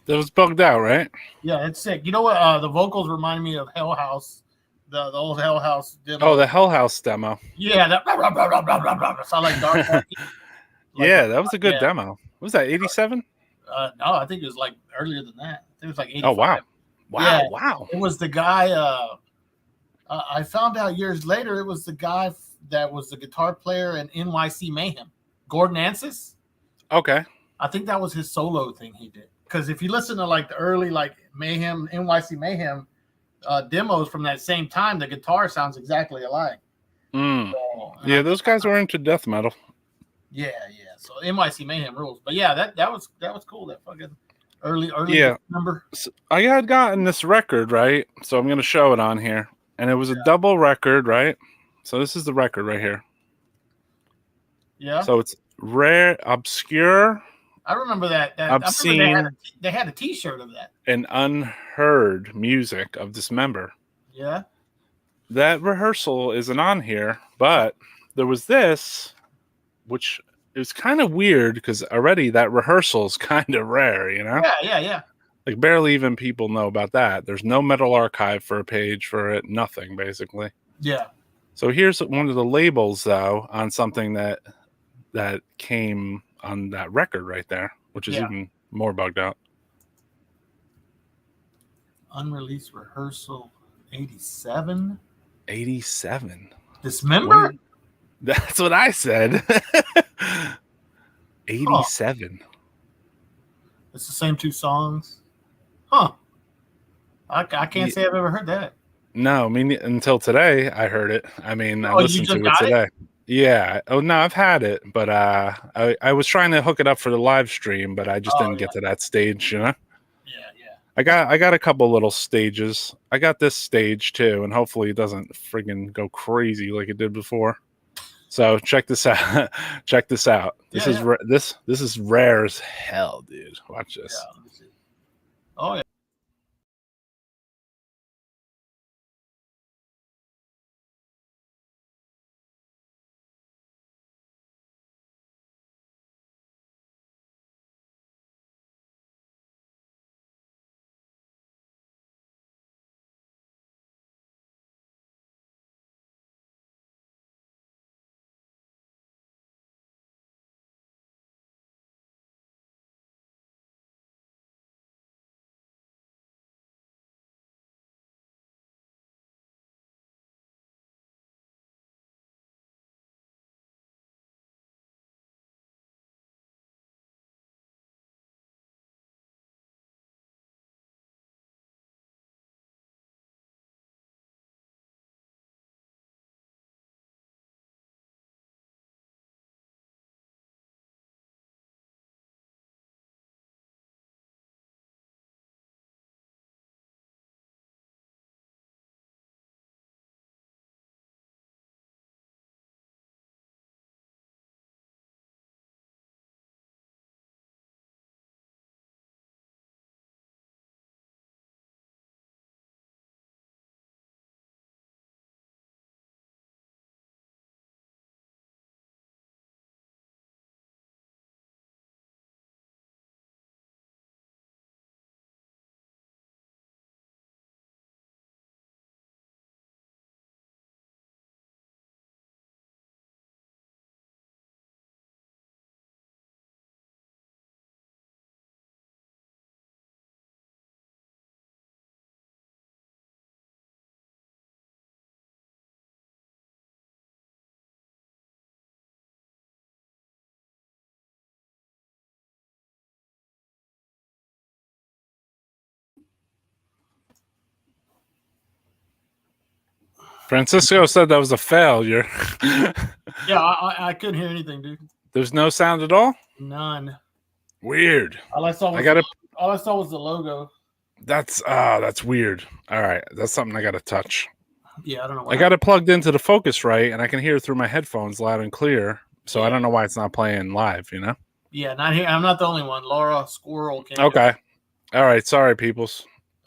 That was bugged out, right? Yeah, it's sick. You know what? The vocals remind me of Hell House, the old Hell House demo. Oh, the Hell House demo. Yeah, that sound like Dark. Yeah, that was a good demo. What was that, 87? No, I think it was like earlier than that. I think it was like 85. Oh, wow. Yeah, Wow. It was the guy. I found out years later it was the guy that was the guitar player in NYC Mayhem, Gordon Ansis. Okay. I think that was his solo thing he did. Because if you listen to like the early like Mayhem, NYC Mayhem demos from that same time, the guitar sounds exactly alike. So, yeah, those guys were into death metal. Yeah. So NYC Mayhem rules. But yeah, that was cool. That fucking early number. So I had gotten this record, right? So I'm gonna show it on here. And it was a double record, right? So this is the record right here. Yeah. So it's rare, obscure. I remember that. Obscene. I remember they had a T-shirt of that. And unheard music of Dismember. Yeah. That rehearsal isn't on here, but there was this, which is kind of weird because already that rehearsal is kind of rare, you know? Yeah. Like barely even people know about that. There's no Metal Archive for a page for it. Nothing, basically. Yeah. So here's one of the labels, though, on something that came on that record right there, which is even more bugged out. Unreleased rehearsal 87. 87. Dismember? That's what I said. 87. It's the same two songs. Huh. I can't say I've ever heard that. No, I mean, until today, I heard it. I mean, I listened to it today. Yeah. Oh, no, I've had it, but I was trying to hook it up for the live stream, but I just didn't get to that stage, you know? Yeah. I got a couple little stages. I got this stage, too, and hopefully it doesn't friggin' go crazy like it did before. So check this out. Check this out. This is rare as hell, dude. Watch this. Yeah, let me see. Oh, yeah. Francisco said that was a failure. Yeah, I couldn't hear anything, dude. There's no sound at all? None. Weird. All I saw was the logo. That's weird. All right, that's something I got to touch. Yeah, I don't know. I got it plugged into the Focusrite, and I can hear it through my headphones loud and clear. So I don't know why it's not playing live, you know? Yeah, not here. I'm not the only one. Laura Squirrel came. Okay. All right. Sorry, peoples.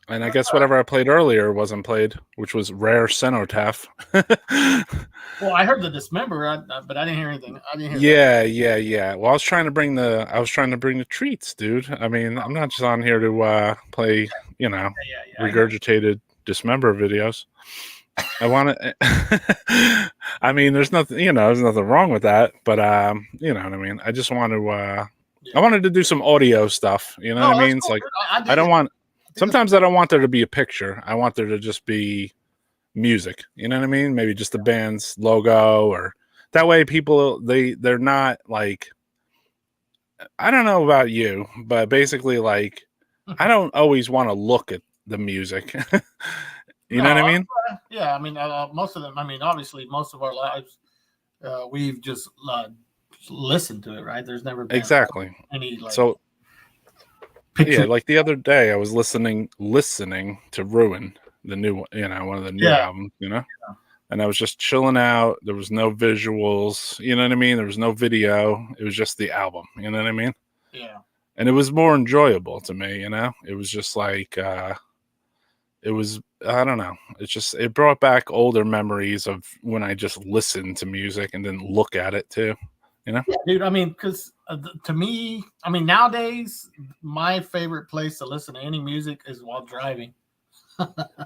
And I guess whatever I played earlier wasn't played, which was Rare Cenotaph. Well, I heard the Dismember, but I didn't hear anything. I didn't hear Yeah. Well, I was trying to bring the treats, dude. I mean, I'm not just on here to play, regurgitated Dismember videos. I want to. I mean, there's nothing, there's nothing wrong with that, but you know what I mean. I just want to. I wanted to do some audio stuff. You know what I mean? It's cool. like I don't want. Sometimes I don't want there to be a picture. I want there to just be music. You know what I mean? Maybe just the band's logo, or that way people they're not like. I don't know about you, but basically, like, I don't always want to look at the music. You know what I mean? Yeah, I mean, most of them. I mean, obviously, most of our lives, we've just listened to it, right? There's never been exactly any like. So picture. yeah, like the other day, I was listening to Ruin, the new one, one of the new albums, and I was just chilling out. There was no visuals, you know what I mean? There was no video. It was just the album, you know what I mean? Yeah. And it was more enjoyable to me, It was just like, it was, I don't know. It brought back older memories of when I just listened to music and didn't look at it too, Yeah, dude, I mean, because to me, I mean, nowadays, my favorite place to listen to any music is while driving.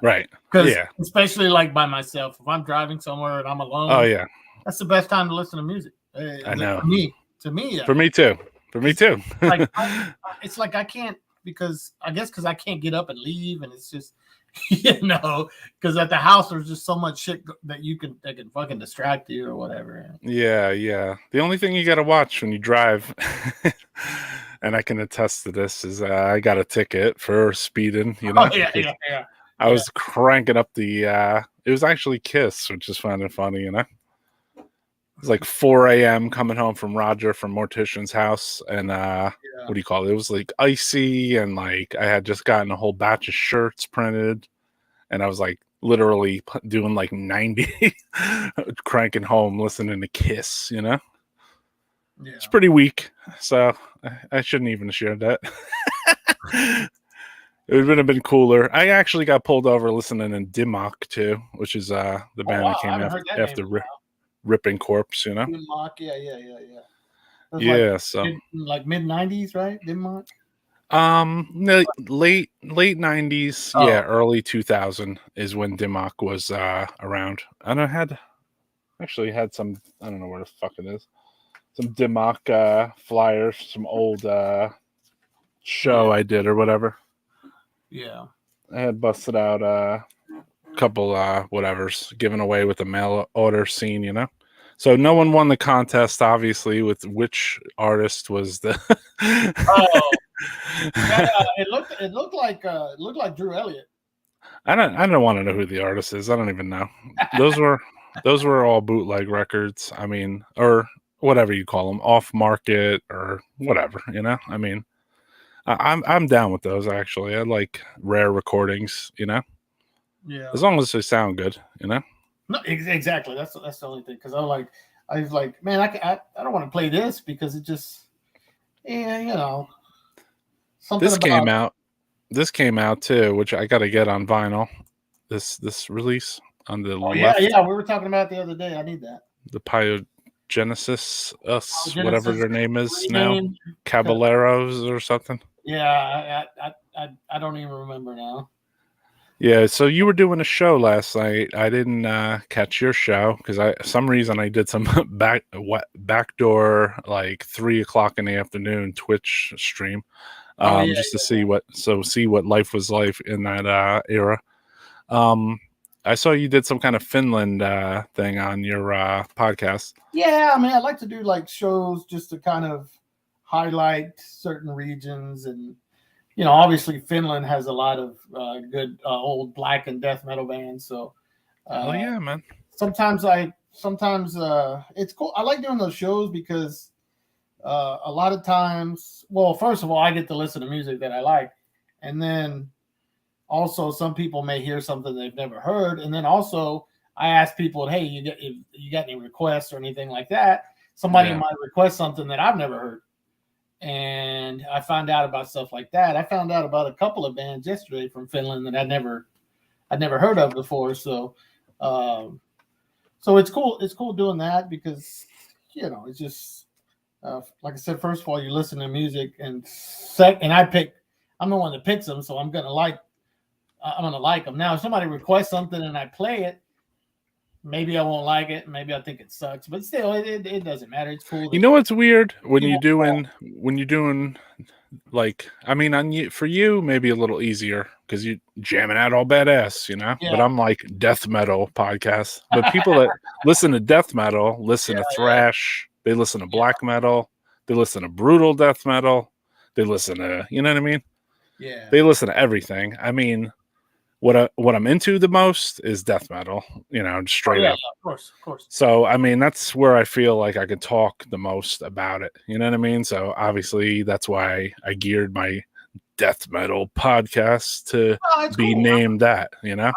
Right. Because especially like by myself, if I'm driving somewhere and I'm alone, oh yeah, that's the best time to listen to music. I know. To me, for me too. Like it's like I can't, because I can't get up and leave, and it's just because at the house there's just so much shit that can fucking distract you or whatever. Yeah. The only thing you got to watch when you drive, and I can attest to this, is I got a ticket for speeding. Oh, yeah. I was cranking up the. It was actually Kiss, which is kind of funny, It was like 4 a.m. coming home from Roger from Mortician's house, and what do you call it? It was like icy, and like I had just gotten a whole batch of shirts printed, and I was like literally doing like 90, cranking home, listening to Kiss. Yeah. It's pretty weak, so I shouldn't even have shared that. It would have been cooler. I actually got pulled over listening to Dimmock too, which is the band that came after Ripping Corpse, Dimmock, yeah. Yeah, so like mid 90s, right? Dimmock. No, late 90s, early 2000 is when Dimmock was around. And I had some, I don't know where the fuck it is, some Dimmock flyers, some old show I did or whatever. Yeah, I had busted out a couple whatevers given away with the mail order scene, So no one won the contest, obviously, with which artist was the. It looked like Drew Elliott. I don't want to know who the artist is. I don't even know. Those were all bootleg records. I mean, or whatever you call them, off market or whatever. I mean, I'm down with those actually. I like rare recordings. Yeah. As long as they sound good. No, exactly. That's the only thing. Because I was like, man, I don't want to play this because it just, something. This came out too, which I got to get on vinyl. This release on the left. Yeah. We were talking about it the other day. I need that. The Pyogenesis, whatever their name is now, Caballeros or something. Yeah, I don't even remember now. Yeah, so you were doing a show last night. I didn't catch your show because some reason I did some backdoor like 3 o'clock in the afternoon Twitch stream, just to see what life was like in that era. I saw you did some kind of Finland thing on your podcast. Yeah, I mean, I like to do like shows just to kind of highlight certain regions, and obviously Finland has a lot of good old black and death metal bands. So, yeah, man. Sometimes it's cool. I like doing those shows because a lot of times, well, first of all, I get to listen to music that I like, and then also some people may hear something they've never heard, and then also I ask people, hey, you got any requests or anything like that? Somebody might request something that I've never heard. and I found out about stuff like that. I found out about a couple of bands yesterday from Finland that I'd never heard of before. So, so it's cool. It's cool doing that because, you know, it's just like I said. First of all, you listen to music, and I'm the one that picks them, so I'm gonna like them. Now, if somebody requests something and I play it, maybe I won't like it. Maybe I think it sucks, but still, it doesn't matter. It's cool. You know what's weird when you're doing like, I mean, for you maybe a little easier because you jamming out all badass, you know. Yeah. But I'm like death metal podcast. But people that listen to death metal listen to thrash. They listen to black metal. They listen to brutal death metal. They listen to, you know what I mean? Yeah. They listen to everything. I mean, what I'm into the most is death metal, you know, straight up. Yeah, of course. So, I mean, that's where I feel like I could talk the most about it. You know what I mean? So, obviously, that's why I geared my death metal podcast to be named that. You know,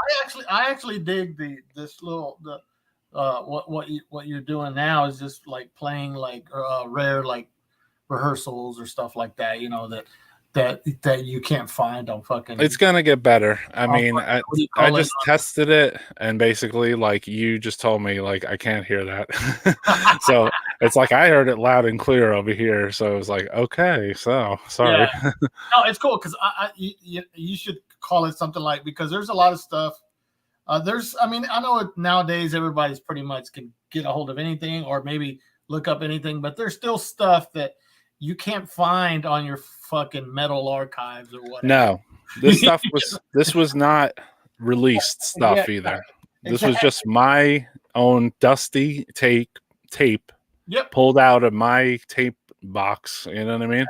I actually dig what you're doing now is just like playing like rare like rehearsals or stuff like that. You know that you can't find on fucking. It's gonna get better. I mean, I just tested it, and basically, like, you just told me, like, I can't hear that. So it's like I heard it loud and clear over here. So it was like, okay, so sorry. Yeah. No, it's cool because you should call it something like, because there's a lot of stuff. I know nowadays everybody's pretty much can get a hold of anything or maybe look up anything, but there's still stuff that you can't find on your fucking metal archives or whatever. No, this was not released stuff either. This was just my own dusty tape pulled out of my tape box. You know what I mean?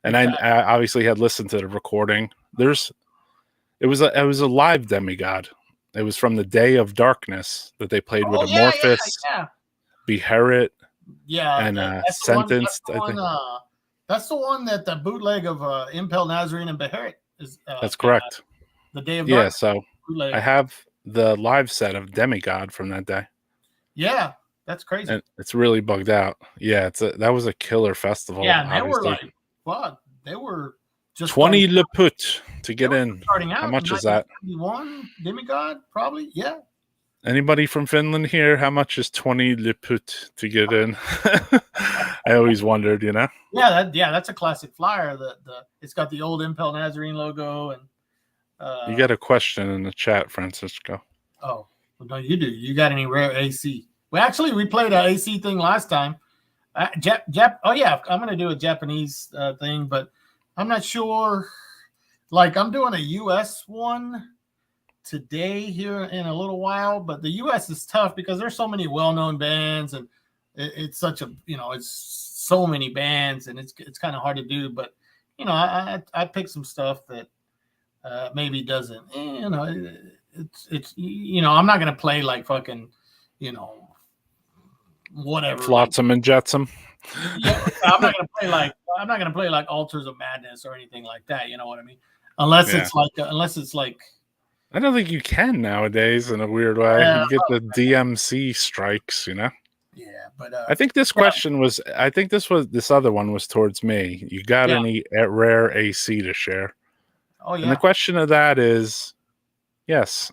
And I obviously had listened to the recording. It was a live demigod. It was from the Day of Darkness that they played with Amorphous, Beherit. Yeah, and Sentenced. I think that's the one that the bootleg of Impel Nazarene and Beherit is. That's correct. The Day of Darkness. Yeah, so bootleg. I have the live set of Demigod from that day. Yeah, that's crazy. And it's really bugged out. Yeah, that was a killer festival. Yeah, and they were like, what? They were just 20 le put to get in. Starting out. How much is that? 91 Demigod, probably. Yeah. Anybody from Finland here? How much is 20 le put to get in? I always wondered, you know. Yeah, that's a classic flyer. It's got the old Impel Nazarene logo, and you got a question in the chat, Francisco. Oh, well, no, you do. You got any rare AC? We played an AC thing last time. Oh yeah, I'm gonna do a Japanese thing, but I'm not sure. Like, I'm doing a US one today here in a little while, but the US is tough because there's so many well-known bands, and it's such a, it's so many bands, and it's kind of hard to do. But I picked some stuff that maybe doesn't, it's I'm not gonna play like fucking whatever Flotsam and Jetsam. Yeah, I'm not gonna play like Altars of Madness or anything like that. You know what I mean? Unless it's like. I don't think you can nowadays in a weird way. You get the DMC strikes, you know? Yeah, but I think this question was, this other one was towards me. You got any rare AC to share? Oh, yeah. And the question of that is, yes.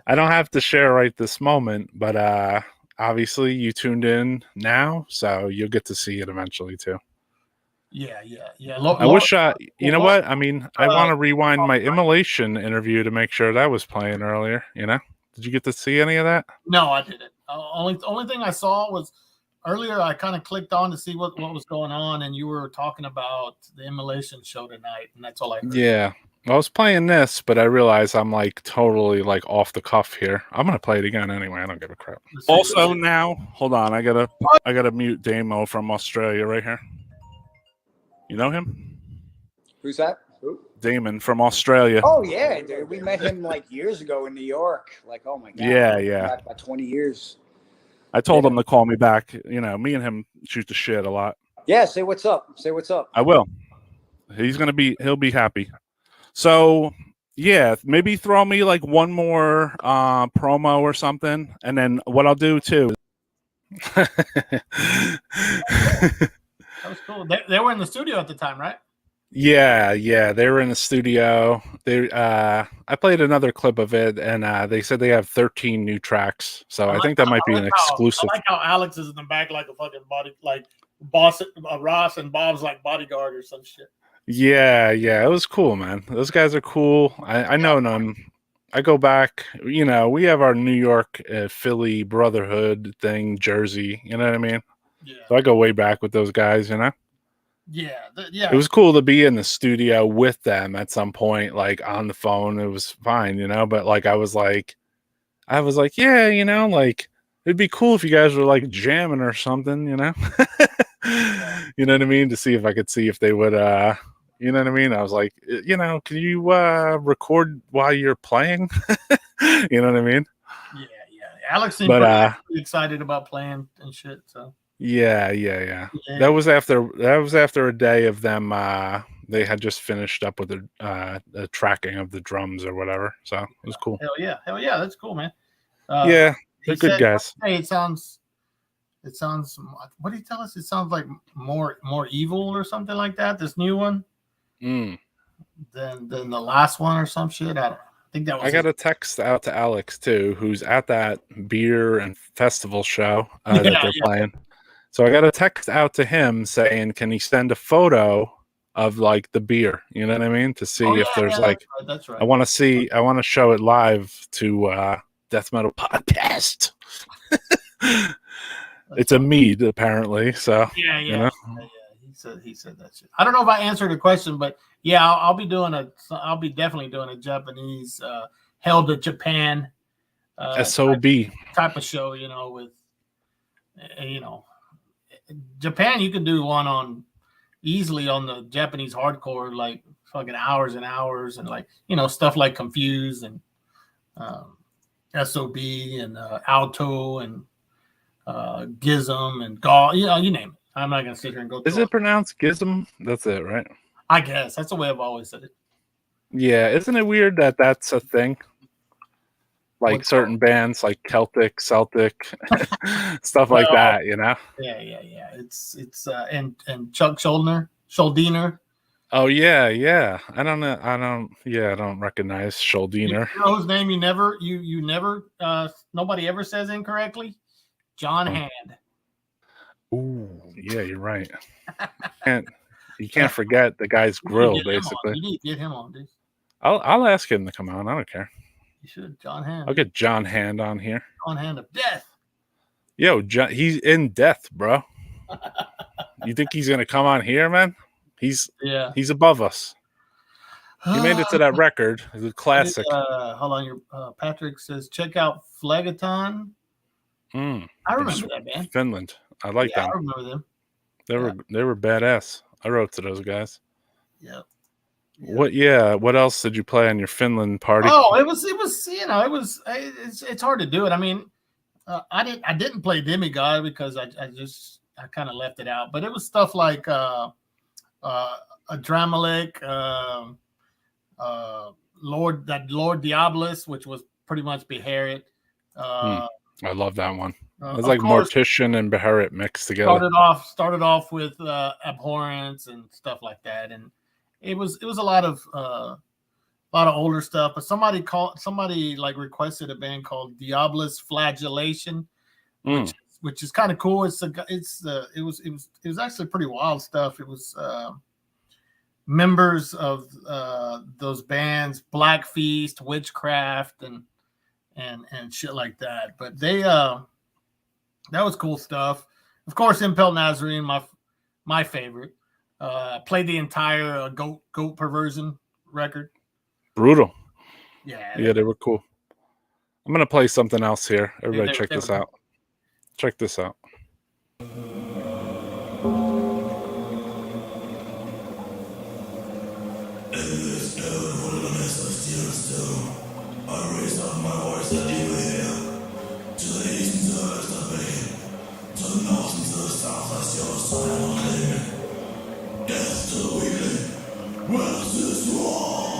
I don't have to share right this moment, but obviously you tuned in now, so you'll get to see it eventually too. Yeah. I wish, you know what? I mean, I want to rewind my Immolation interview to make sure that was playing earlier, you know? Did you get to see any of that? No, I didn't. Only thing I saw was earlier. I kind of clicked on to see what was going on, and you were talking about the Immolation show tonight, and that's all I heard. Yeah. I was playing this, but I realized I'm like totally like off the cuff here. I'm going to play it again anyway. I don't give a crap. Also now, hold on. I gotta mute Damo from Australia right here. You know him? Who's that? Who? Damon from Australia. Oh yeah, dude. We met him like years ago in New York. Like, oh my god. Yeah. Back about 20 years. I told him to call me back. Me and him shoot the shit a lot. Yeah, say what's up. I will. He'll be happy. So yeah, maybe throw me like one more promo or something, and then what I'll do too. That was cool. They were in the studio at the time, right? Yeah, they were in the studio. I played another clip of it, and they said they have 13 new tracks. So I think that might be an exclusive. I like how Alex is in the back like a fucking body, like boss, Ross and Bob's like bodyguard or some shit. Yeah, it was cool, man. Those guys are cool. I know them. I go back. You know, we have our New York, Philly brotherhood thing, Jersey. You know what I mean? Yeah. So I go way back with those guys. You know. Yeah. It was cool to be in the studio with them at some point, like on the phone. It was fine, you know, but like I was like, yeah, you know, like it'd be cool if you guys were like jamming or something, you know. You know what I mean? To see if I could see if they would you know what I mean? I was like, you know, can you record while you're playing? You know what I mean? Yeah. Alex seemed pretty excited about playing and shit, so Yeah. That was after a day of them. They had just finished up with the tracking of the drums or whatever. So it was cool. Hell yeah, that's cool, man. Yeah, they're good guys. Hey, it sounds. What did he tell us? It sounds like more evil or something like that. This new one, than the last one or some shit. I think that was. I got a text out to Alex too, who's at that beer and festival show that they're playing. So I got a text out to him saying, can he send a photo of like the beer? You know what I mean? To see if there's that's right. I want to show it live to Death Metal Podcast. It's a mead apparently. So yeah. You know? He said that shit. I don't know if I answered the question, but yeah, I'll be definitely doing a Japanese held to Japan SOB type of show, you know, with you know, Japan, you can do one easily on the Japanese hardcore, like fucking hours and hours, and like, you know, stuff like Confused and SOB and Alto and Gizm and Gaul, you know, you name it. I'm not gonna sit here and go. Is it pronounced Gizm? That's it, right? I guess that's the way I've always said it. Yeah, isn't it weird that that's a thing? Like certain bands, like Celtic, stuff like that, you know? Yeah. It's and Chuck Schuldiner. Oh yeah. I don't recognize Schuldiner. You know whose name you never nobody ever says incorrectly? John Hand. Ooh, yeah, you're right. You can't forget the guy's grill, basically. You need to get him on, dude. I'll ask him to come on. I don't care. You should, John Hand. I'll get John Hand on here. John Hand of Death. Yo, he's in death, bro. You think he's gonna come on here, man? He's above us. He made it to that record. It's a classic. Hold on, your Patrick says check out Phlegaton. I remember that band. Finland. I like them. I remember them. They were badass. I wrote to those guys. Yep. What else did you play on your Finland party? Oh, it was you know, it's hard to do it. I mean, I didn't play Demigod because I kind of left it out, but it was stuff like a Dramalik, Lord Diabolus, which was pretty much Beherit. I love that one. It's like Mortician and Beherit mixed together. Started off with Abhorrence and stuff like that, and it was a lot of older stuff. But somebody like requested a band called Diabolus Flagellation, which is kind of cool. It was actually pretty wild stuff. It was members of those bands, Black Feast, Witchcraft, and shit like that. But they that was cool stuff. Of course, Impel Nazarene, my favorite. Played the entire Goat Perversion record. Brutal. Yeah, they were cool. I'm gonna play something else here. Everybody, check this out. Check this out. I raise up my voice that you hear. To the east and to the west of me. To the north and to the south, that's your silent. Death to the weakling, wealth to the strong.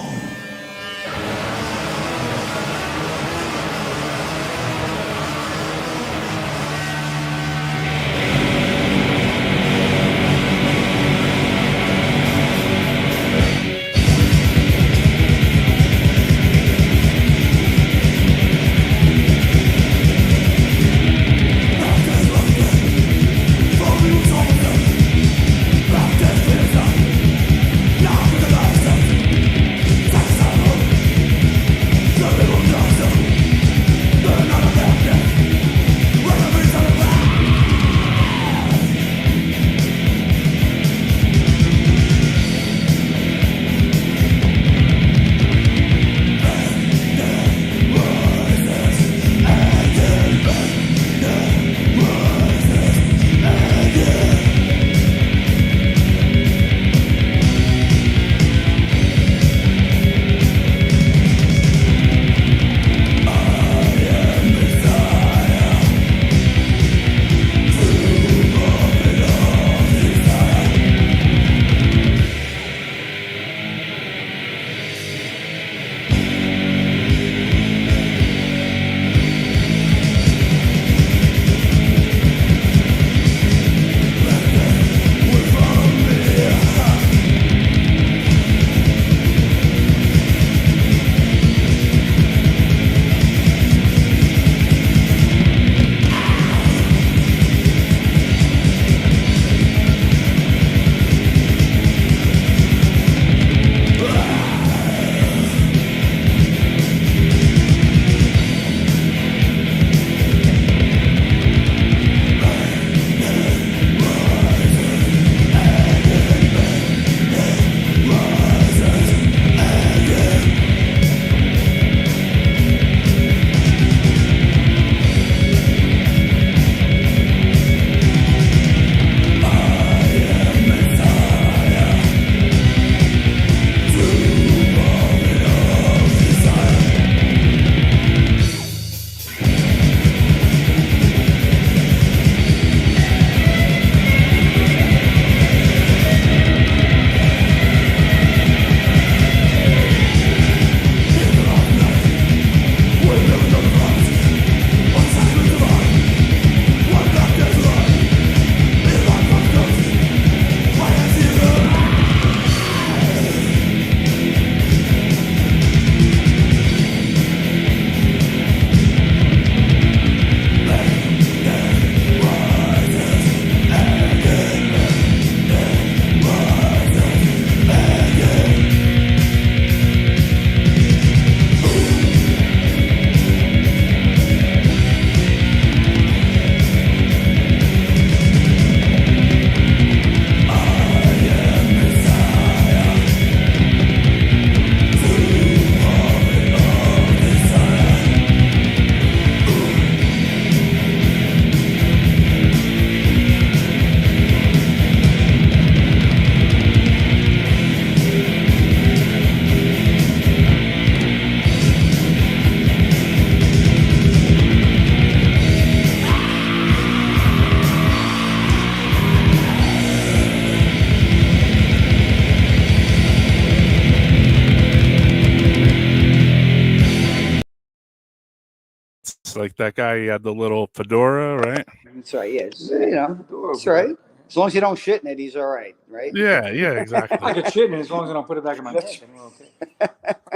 Snippets, like that guy. He had the little fedora, right? That's right. Yes. That's right. As long as you don't shit in it, he's all right, right? Yeah, exactly. I could shit in it as long as I don't put it back in my head. Then we're okay.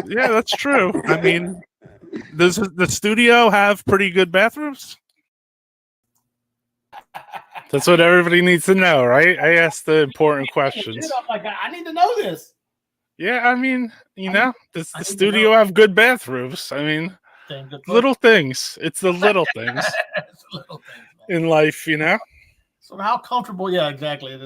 Yeah, that's true. I mean, does the studio have pretty good bathrooms? That's what everybody needs to know, right? I asked the important questions. I'm like, I need to know this. Yeah, I mean, does the studio have good bathrooms? I mean, little things. It's the little things It's the little things, man. in life, So how comfortable? Yeah, exactly.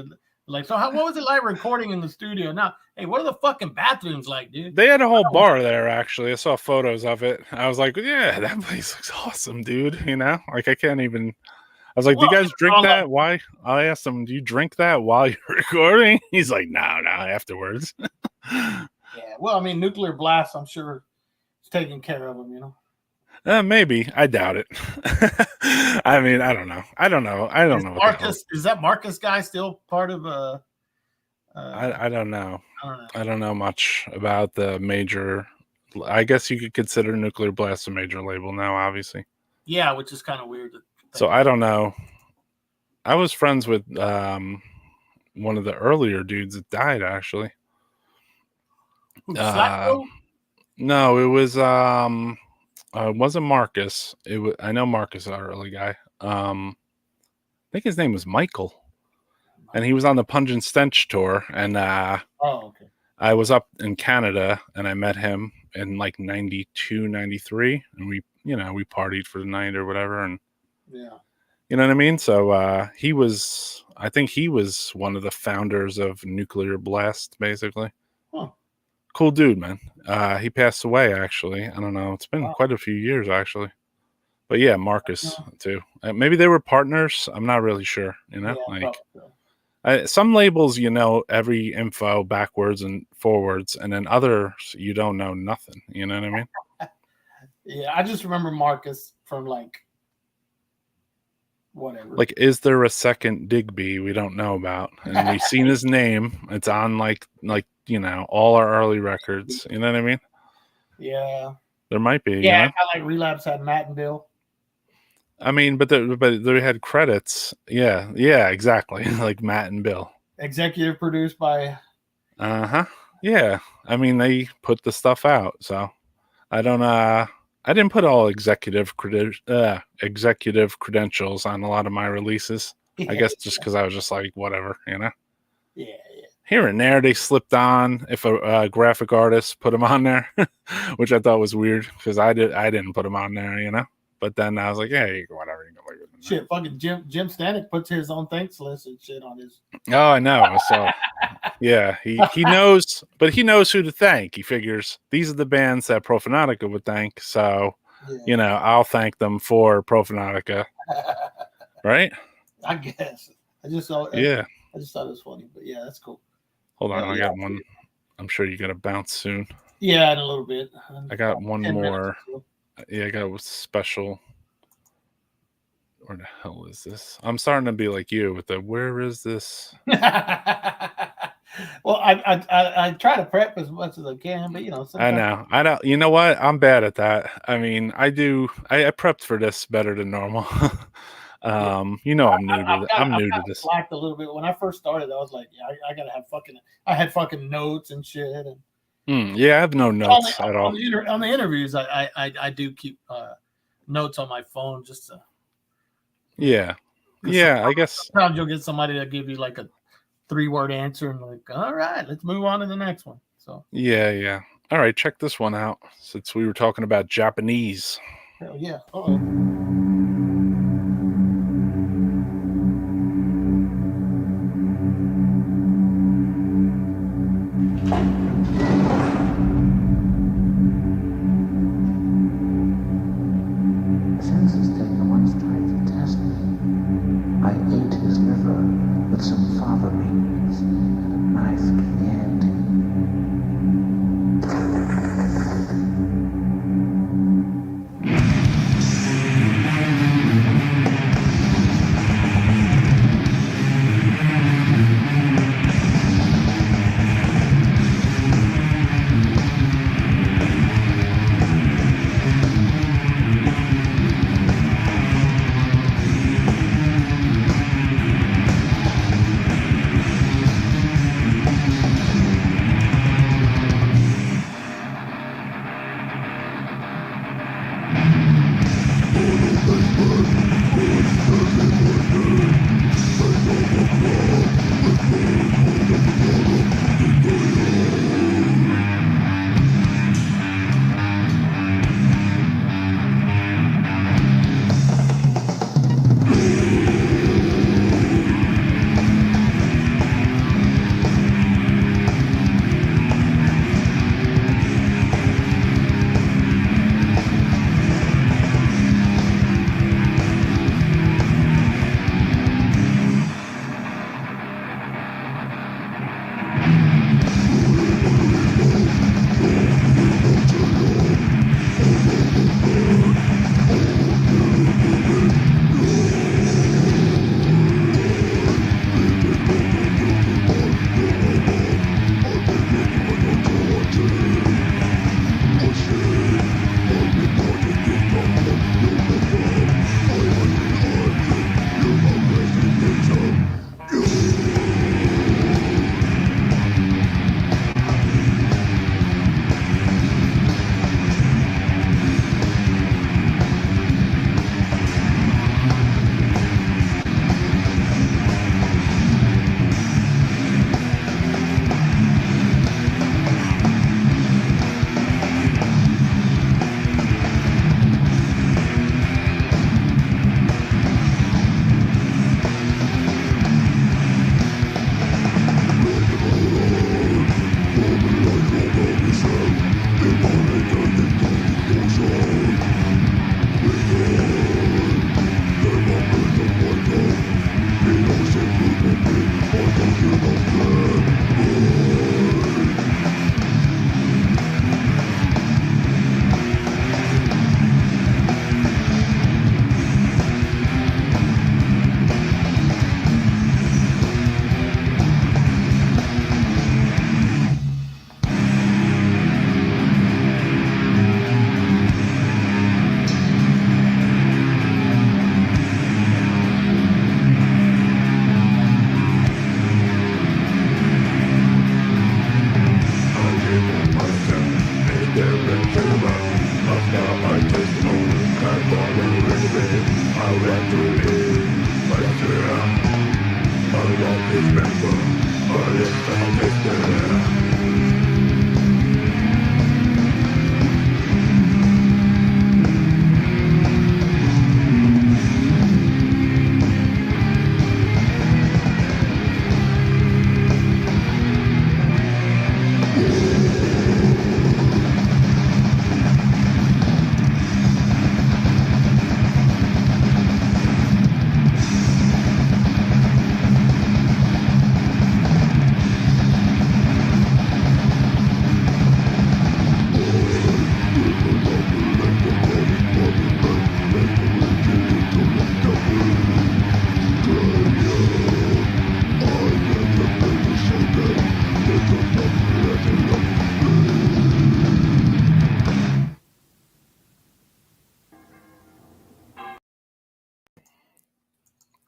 Like, so what was it like recording in the studio? Now, hey, what are the fucking bathrooms like, dude? They had a whole bar there, actually. I saw photos of it. I was like, yeah, that place looks awesome, dude. Like I can't even. I was like, do you guys drink that? Why? I asked him, do you drink that while you're recording? He's like, no, afterwards. Yeah, well, I mean, nuclear blast, I'm sure it's taking care of them, Maybe. I doubt it. I mean, I don't know. I don't know. Marcus, is that Marcus guy still part of I don't know. I don't know. I don't know much about the major. I guess you could consider Nuclear Blast a major label now, obviously. Yeah, which is kind of weird. So I don't know. I was friends with one of the earlier dudes that died, actually. No, it was it wasn't Marcus. I know Marcus, our early guy. I think his name was Michael, and he was on the Pungent Stench tour. And okay. I was up in Canada, and I met him in like 92, 93, and we partied for the night or whatever, and yeah, you know what I mean. So I think he was one of the founders of Nuclear Blast, basically. Huh. Cool dude, man. He passed away, actually. I don't know. It's been quite a few years, actually. But yeah, Marcus, too. Maybe they were partners. I'm not really sure, some labels, every info backwards and forwards, and then others, you don't know nothing. You know what I mean? Yeah, I just remember Marcus from like whatever. Like, is there a second Digby we don't know about? And we've seen his name. It's on like all our early records. You know what I mean? Yeah. There might be. Yeah, kind of like Relapse had Matt and Bill. I mean, but they had credits. Yeah, exactly. Like Matt and Bill. Executive produced by. Yeah. I mean, they put the stuff out, so I don't. I didn't put all executive credentials on a lot of my releases. I guess just because I was just like, whatever, Yeah. Here and there, they slipped on if a graphic artist put them on there, which I thought was weird because I didn't put them on there, But then I was like, hey, whatever. Shit, fucking Jim Stanek puts his own thanks list and shit on his. Oh, I know. So, yeah, he knows, but he knows who to thank. He figures these are the bands that Profanatica would thank. So, I'll thank them for Profanatica. Right? I guess. I just thought it was funny, but yeah, that's cool. Hold on, I got one. I'm sure you're gonna bounce soon. Yeah, in a little bit. I got one more. Yeah, I got a special. Where the hell is this? I'm starting to be like you with the where is this? Well, I try to prep as much as I can, but I know. I don't. You know what? I'm bad at that. I mean, I do. I prepped for this better than normal. I'm new to this. Slacked a little bit when I first started. I was like, I gotta have I had fucking notes and shit. And yeah, I have no notes at all. On the interviews, I do keep notes on my phone just to. Yeah, I guess Sometimes you'll get somebody that give you like a 3-word answer and like, all right, let's move on to the next one. So yeah. All right, check this one out. Since we were talking about Japanese. Hell yeah. Uh-oh. Since this thing once tried to test me, I ate his liver with some fava beans and a knife Chianti.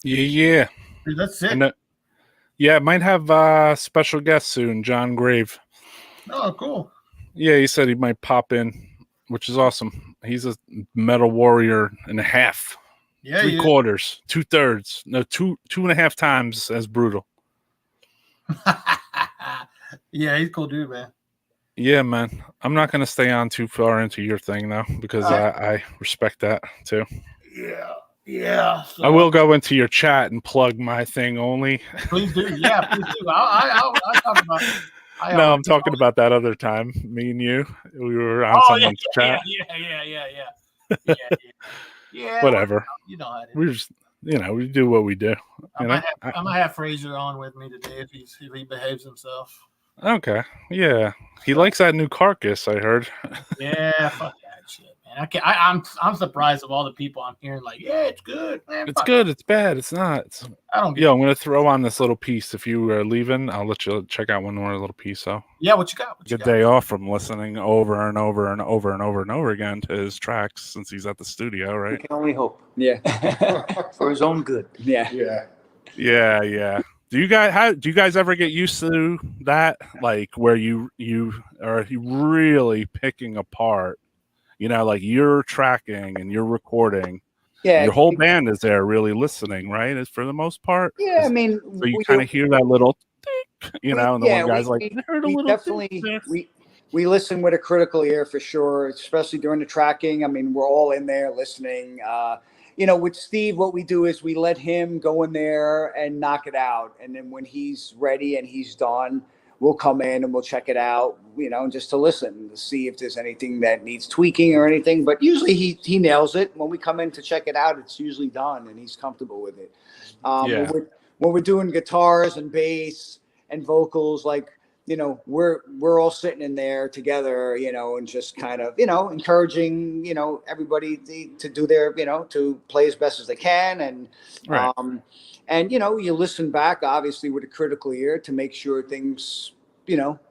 Yeah. Dude, that's sick. And yeah, might have special guest soon, John Grave. Oh, cool. Yeah, he said he might pop in, which is awesome. He's a metal warrior and a half. Yeah, 3/4, 2/3, no, two and a half times as brutal. Yeah, he's a cool dude, man. Yeah, man. I'm not going to stay on too far into your thing though, because I respect that too. Yeah. So, I will go into your chat and plug my thing only. Please do. Yeah, please do. I'll talk about it. No, I'm talking about that other time. Me and you, we were on someone's chat. Yeah. Whatever. You know how it is. We just, we do what we do. I might have Fraser on with me today if he behaves himself. Okay. Yeah. He likes that new Carcass, I heard. Yeah, fuck that shit, man. I'm surprised of all the people I'm hearing like, yeah, it's good, man. It's good. It's bad. It's not. I don't get I'm gonna throw on this little piece. If you are leaving, I'll let you check out one more little piece. So yeah, what you got? Good day off from listening over and over and over and over and over again to his tracks since he's at the studio, right? We can only hope. Yeah. For his own good. Yeah. Yeah. Do you guys ever get used to that? Like where you are really picking apart, like you're tracking and you're recording. Yeah. Your whole band is there really listening, right? Is for the most part. Yeah, I mean, so you kind of hear that little, and the one guy's we listen with a critical ear for sure, especially during the tracking. I mean, we're all in there listening. With Steve, what we do is we let him go in there and knock it out. And then when he's ready and he's done, we'll come in and we'll check it out, just to listen, to see if there's anything that needs tweaking or anything. But usually he nails it. When we come in to check it out, it's usually done and he's comfortable with it. When we're doing guitars and bass and vocals, we're all sitting in there together, and just kind of, encouraging, everybody to do their, to play as best as they can. And, right. You listen back, obviously, with a critical ear to make sure things,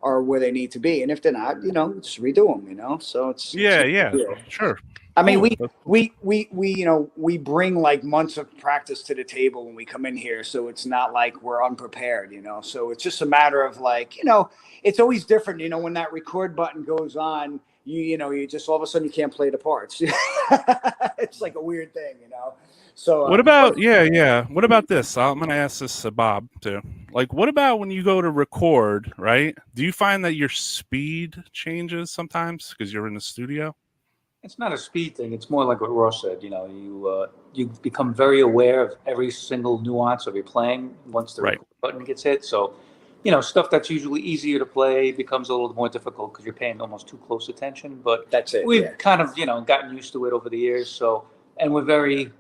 are where they need to be. And if they're not, just redo them, so it's. Yeah. Sure. I mean, we bring like months of practice to the table when we come in here, so it's not like we're unprepared, So it's just a matter of it's always different, when that record button goes on, you just all of a sudden you can't play the parts. It's like a weird thing, So what about What about this? I'm gonna ask this to Bob too. Like, what about when you go to record, right? Do you find that your speed changes sometimes because you're in the studio? It's not a speed thing. It's more like what Ross said. You become very aware of every single nuance of your playing once the record button gets hit. So, stuff that's usually easier to play becomes a little more difficult because you're paying almost too close attention. But that's it. We've kind of, gotten used to it over the years. So, and we're very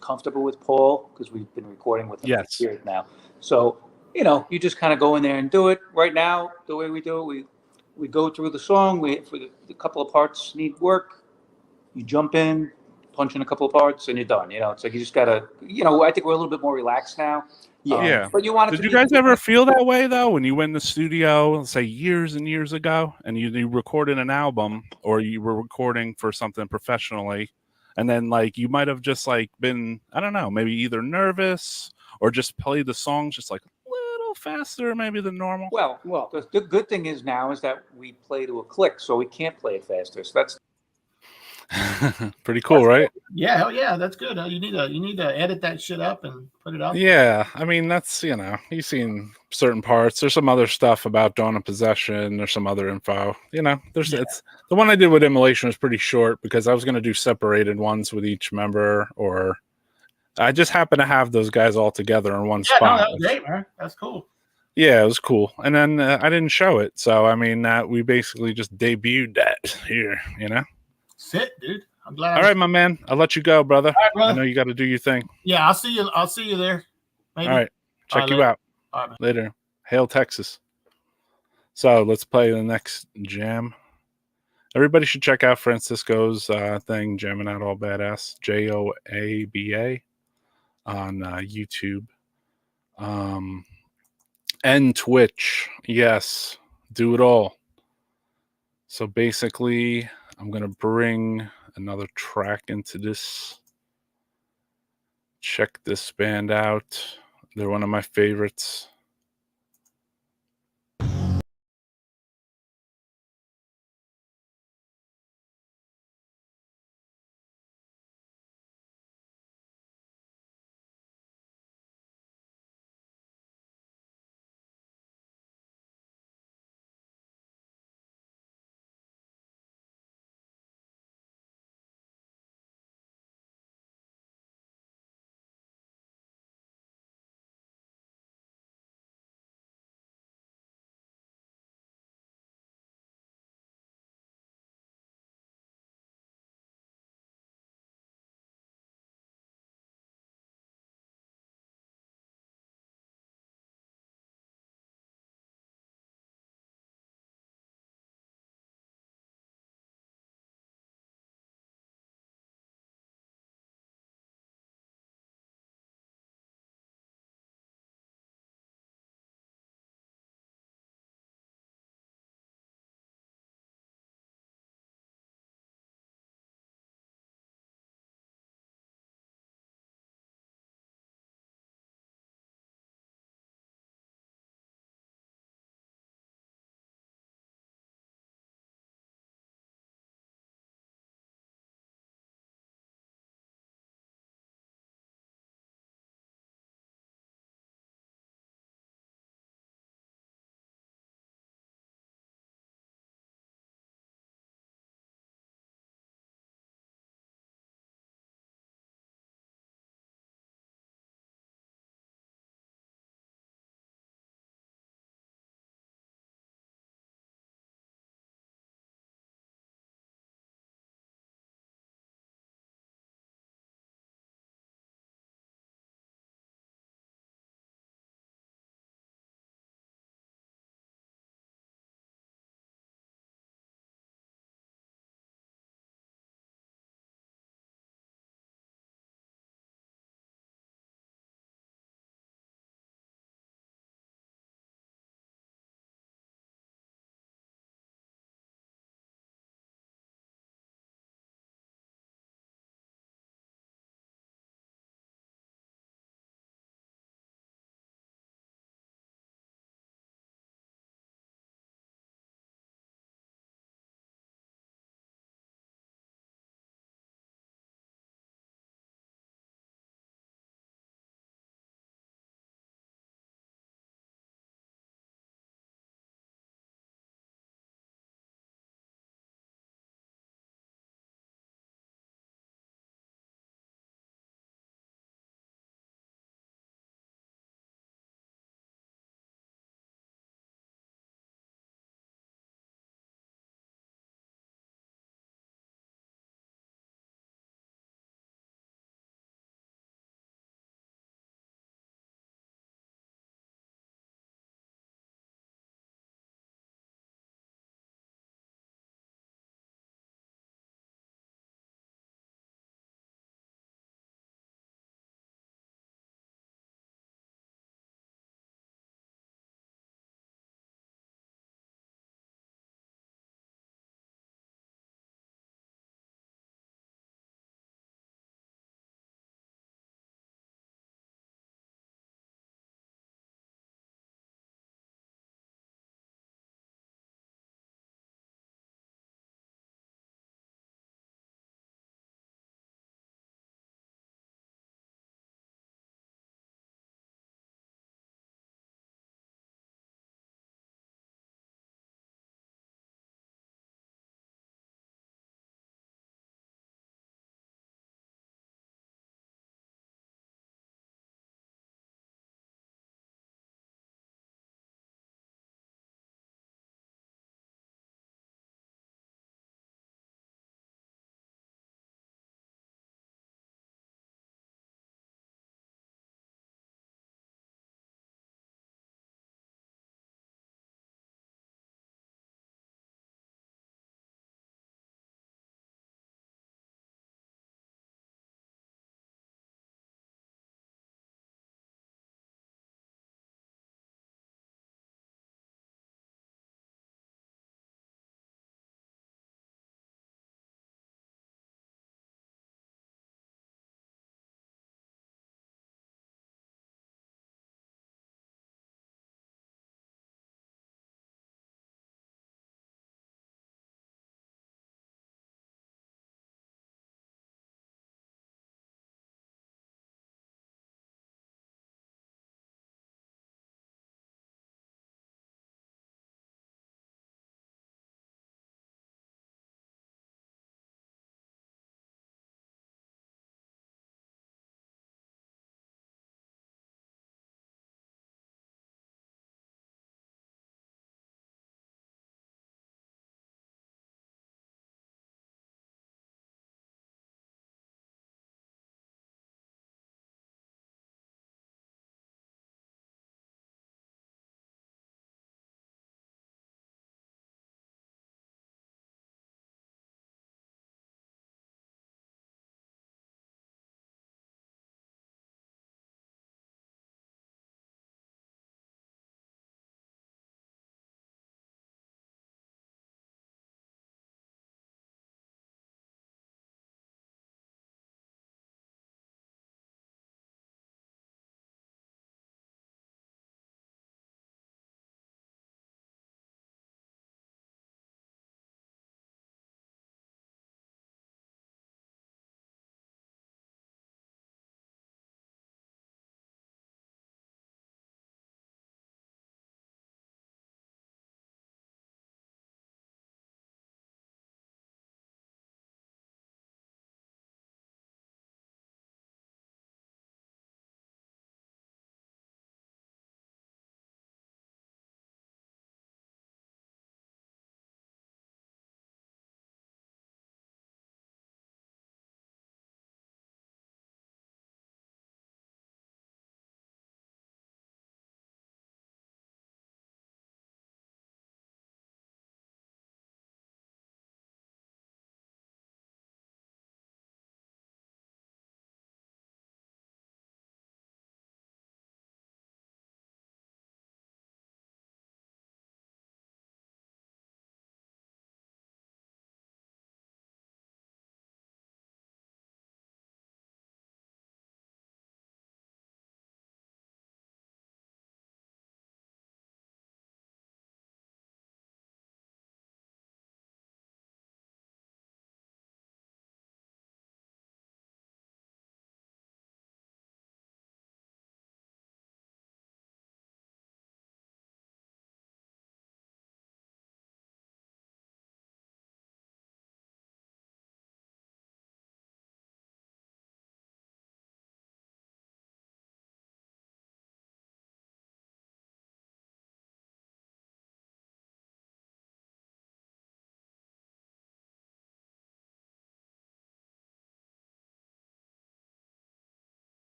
comfortable with Paul because we've been recording with him for years now. So, you just kind of go in there and do it. Right now, the way we do it, we go through the song. For a couple of parts need work. You jump in, punch in a couple of parts, and you're done. It's like you just gotta. I think we're a little bit more relaxed now. Yeah. But you want. Did you guys ever feel that way though when you went in the studio, say years and years ago, and you recorded an album or you were recording for something professionally, and then you might have just been, I don't know, maybe either nervous or just played the songs just a little faster maybe than normal? Well, the good thing is now is that we play to a click, so we can't play it faster. So that's. Pretty cool, right? Yeah, hell yeah, that's good. You need to edit that shit up and put it out. Yeah, I mean that's you've seen certain parts. There's some other stuff about Dawn of Possession. There's some other info. It's the one I did with Immolation was pretty short because I was going to do separated ones with each member, or I just happened to have those guys all together in one spot. No, that was great, man. That's cool. Yeah, it was cool. And then I didn't show it, so I mean we basically just debuted that here. Sit, dude. I'm glad. All right, my man. I'll let you go, brother. All right, brother. I know you got to do your thing. Yeah, I'll see you there. Maybe. All right. Check you out. All right, Later. Hail Texas. So let's play the next jam. Everybody should check out Francisco's thing, Jamming Out All Badass, JOABA, on YouTube. And Twitch. Yes. Do it all. So basically, I'm going to bring another track into this. Check this band out. They're one of my favorites.